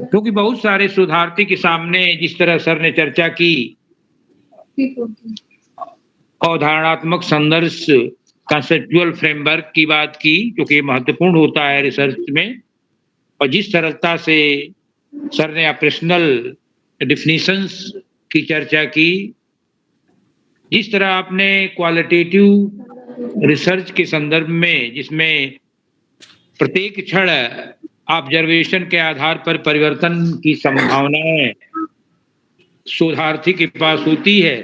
Speaker 7: क्योंकि बहुत सारे शोधार्थी के सामने जिस तरह सर ने चर्चा की अवधारणात्मक संदर्भ कंसेप्चुअल फ्रेमवर्क की बात की, क्योंकि महत्वपूर्ण होता है रिसर्च में, और जिस सरलता से सर ने ऑपरेशनल डिफिनीशंस की चर्चा की, जिस तरह आपने क्वालिटेटिव रिसर्च के संदर्भ में जिसमें प्रत्येक क्षण ऑब्जर्वेशन के आधार पर परिवर्तन की संभावनाएं शोधार्थी के पास होती है,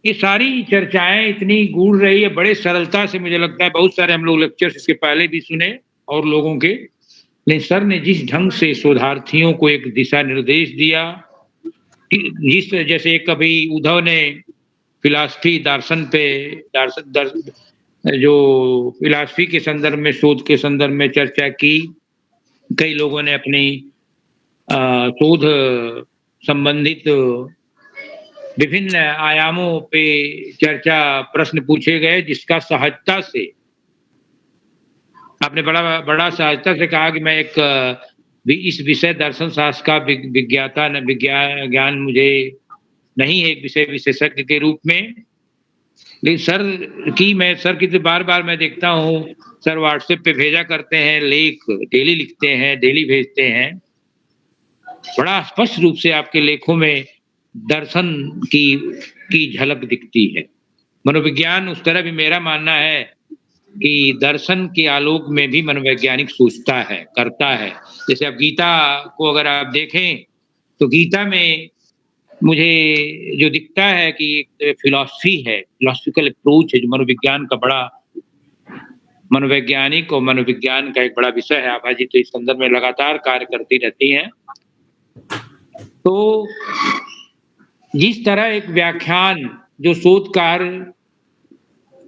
Speaker 7: ये सारी चर्चाएं इतनी गूढ़ रही है, बड़े सरलता से मुझे लगता है बहुत सारे हम लोग लेक्चर्स इसके पहले भी सुने और लोगों के, लेकिन सर ने जिस ढंग से शोधार्थियों को एक दिशा निर्देश दिया, जिस जैसे कभी उद्धव ने फिलॉसफी दर्शन पे जो फिलॉसफी के संदर्भ में शोध के संदर्भ में चर्चा की, कई लोगों ने अपनी शोध संबंधित विभिन्न आयामों पे चर्चा प्रश्न पूछे गए, जिसका सहजता से आपने बड़ा सहजता से कहा कि मैं एक इस विषय दर्शन शास्त्र का विज्ञाता न ज्ञान मुझे नहीं है एक विषय विशेषज्ञ के रूप में, लेकिन मैं सर की तो बार बार मैं देखता हूँ सर व्हाट्सएप पे भेजा करते हैं, लेख डेली लिखते हैं, डेली भेजते हैं, बड़ा स्पष्ट रूप से आपके लेखों में दर्शन की झलक दिखती है। मनोविज्ञान उस तरह भी मेरा मानना है कि दर्शन के आलोक में भी मनोवैज्ञानिक सोचता है, करता है। जैसे अब गीता को अगर आप देखें तो गीता में मुझे जो दिखता है कि एक फिलॉसफी है, फिलॉसफिकल अप्रोच है, जो मनोविज्ञान का बड़ा मनोवैज्ञानिक और मनोविज्ञान का एक बड़ा विषय है। आभा जी तो इस संदर्भ में लगातार कार्य करती रहती हैं। तो जिस तरह एक व्याख्यान जो शोध कार्य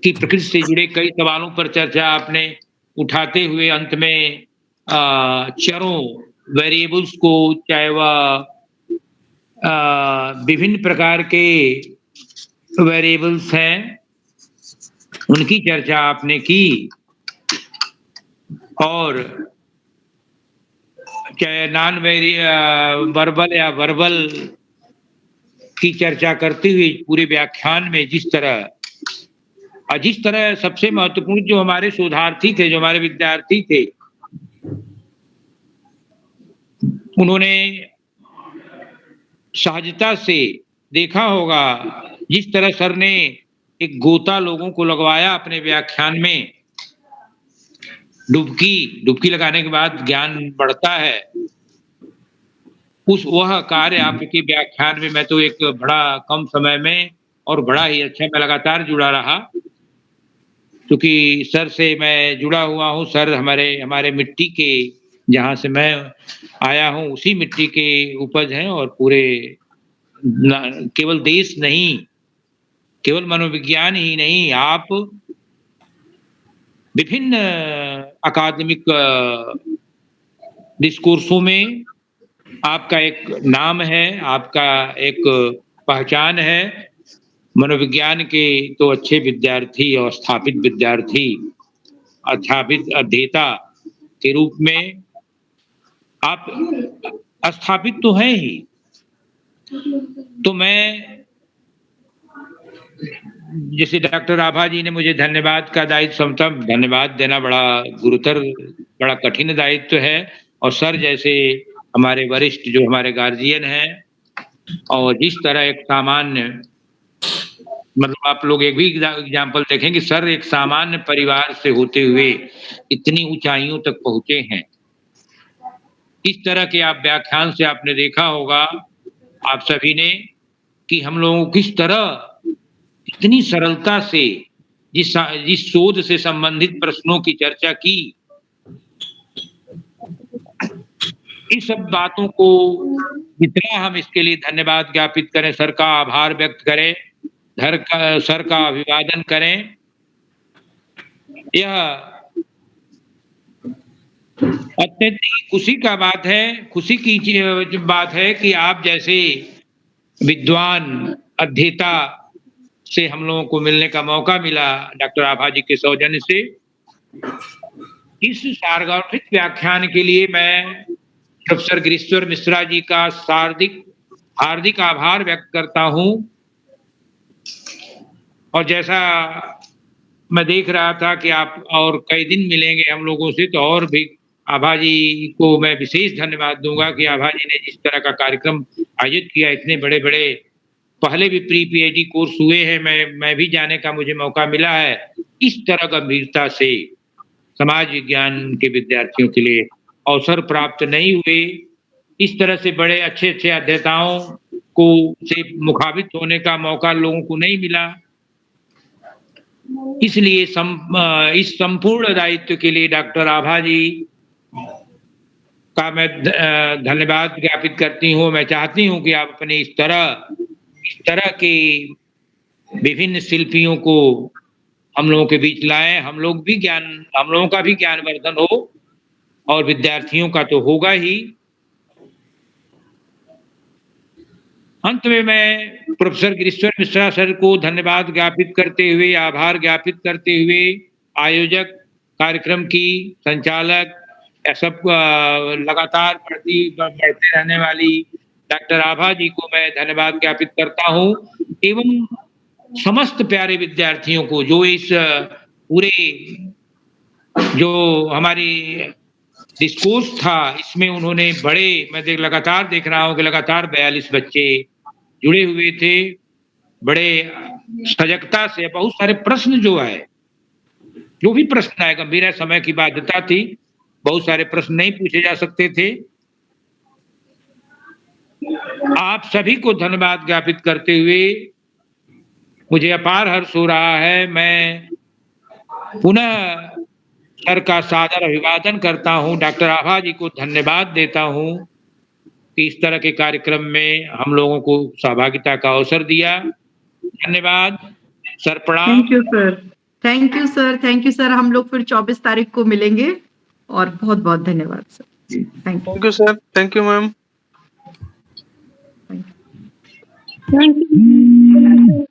Speaker 7: की प्रकृति से जुड़े कई सवालों पर चर्चा आपने उठाते हुए अंत में चरों वेरिएबल्स को, चाहे वह विभिन्न प्रकार के वेरिएबल्स हैं, उनकी चर्चा आपने की, और चाहे नॉन वर्बल या वर्बल की चर्चा करते हुए पूरे व्याख्यान में जिस तरह सबसे महत्वपूर्ण जो हमारे शोधार्थी थे, जो हमारे विद्यार्थी थे, उन्होंने सहजता से देखा होगा, जिस तरह सर ने एक गोता लोगों को लगवाया अपने व्याख्यान में, डुबकी लगाने के बाद ज्ञान बढ़ता है, वह कार्य आपके व्याख्यान में मैं तो एक बड़ा कम समय में और बड़ा ही अच्छा मैं लगातार जुड़ा रहा, क्योंकि सर से मैं जुड़ा हुआ हूँ। सर हमारे मिट्टी के, जहाँ से मैं आया हूँ उसी मिट्टी के उपज हैं, और पूरे केवल देश नहीं, केवल मनोविज्ञान ही नहीं, आप विभिन्न अकादमिक डिस्कोर्सों में आपका एक नाम है, आपका एक पहचान है। मनोविज्ञान के तो अच्छे विद्यार्थी और स्थापित विद्यार्थी, अध्यापित अध्येता के रूप में आप स्थापित तो हैं ही। तो मैं, जैसे डॉक्टर आभा जी ने मुझे धन्यवाद का दायित्व समझता, धन्यवाद देना बड़ा गुरुतर, बड़ा कठिन दायित्व है, और सर जैसे हमारे वरिष्ठ जो हमारे गार्जियन हैं, और जिस तरह एक सामान्य, मतलब आप लोग एक भी एग्जाम्पल देखें कि सर एक सामान्य परिवार से होते हुए इतनी ऊंचाइयों तक पहुंचे हैं। इस तरह के आप व्याख्यान से आपने देखा होगा आप सभी ने कि हम लोगों को किस तरह इतनी सरलता से जिस शोध से संबंधित प्रश्नों की चर्चा की, इस सब बातों को जितना हम इसके लिए धन्यवाद ज्ञापित करें, सर का आभार व्यक्त करें, सर का अभिवादन करें, यह अत्यंत खुशी का बात है। खुशी की बात है कि आप जैसे विद्वान अध्येता से हम लोगों को मिलने का मौका मिला डॉक्टर आभा जी के सौजन्य से। इस सार्वजनिक व्याख्यान के लिए मैं प्रोफेसर गिरीश्वर मिश्रा जी का हार्दिक आभार व्यक्त करता हूं। और जैसा मैं देख रहा था कि आप और कई दिन मिलेंगे हम लोगों से, तो और भी आभा जी को मैं विशेष धन्यवाद दूंगा कि आभा जी ने जिस तरह का कार्यक्रम आयोजित किया, इतने बड़े बड़े पहले भी प्री पीएचडी कोर्स हुए हैं, मैं भी जाने का मुझे मौका मिला है। इस तरह गंभीरता से समाज विज्ञान के विद्यार्थियों के लिए अवसर प्राप्त नहीं हुए, इस तरह से बड़े अच्छे अच्छे अध्येताओं को से मुखाबित होने का मौका लोगों को नहीं मिला। इसलिए इस संपूर्ण दायित्व के लिए डॉक्टर आभा जी का मैं धन्यवाद ज्ञापित करती हूँ। मैं चाहती हूँ कि आप अपने इस तरह के विभिन्न शिल्पियों को हम लोगों के बीच लाएं, हम लोगों का भी ज्ञानवर्धन हो और विद्यार्थियों का तो होगा ही। अंत में मैं प्रोफेसर गिरीश्वर मिश्रा सर को धन्यवाद ज्ञापित करते हुए, आभार ज्ञापित करते हुए, आयोजक, कार्यक्रम की संचालक, सब लगातार बढ़ते रहने वाली डॉक्टर आभा जी को मैं धन्यवाद ज्ञापित करता हूं, एवं समस्त प्यारे विद्यार्थियों को जो इस पूरे जो हमारी डिस्कोर्स था इसमें उन्होंने मैं लगातार देख रहा हूं कि लगातार 42 बच्चे जुड़े हुए थे, बड़े सजगता से। बहुत सारे प्रश्न जो भी प्रश्न है, गंभीर समय की बाध्यता थी, बहुत सारे प्रश्न नहीं पूछे जा सकते थे। आप सभी को धन्यवाद ज्ञापित करते हुए मुझे अपार हर्ष हो रहा है। मैं पुनः सर का सादर अभिवादन करता हूं, डॉक्टर आभा जी को धन्यवाद देता हूं कि इस तरह के कार्यक्रम में हम लोगों को सहभागिता का अवसर दिया। धन्यवाद सर, प्रणाम।
Speaker 4: Thank you sir, thank you sir, thank you sir. हम लोग फिर 24 तारीख को मिलेंगे और बहुत बहुत धन्यवाद sir. Thank you
Speaker 8: sir, thank you ma'am.
Speaker 4: Thank you.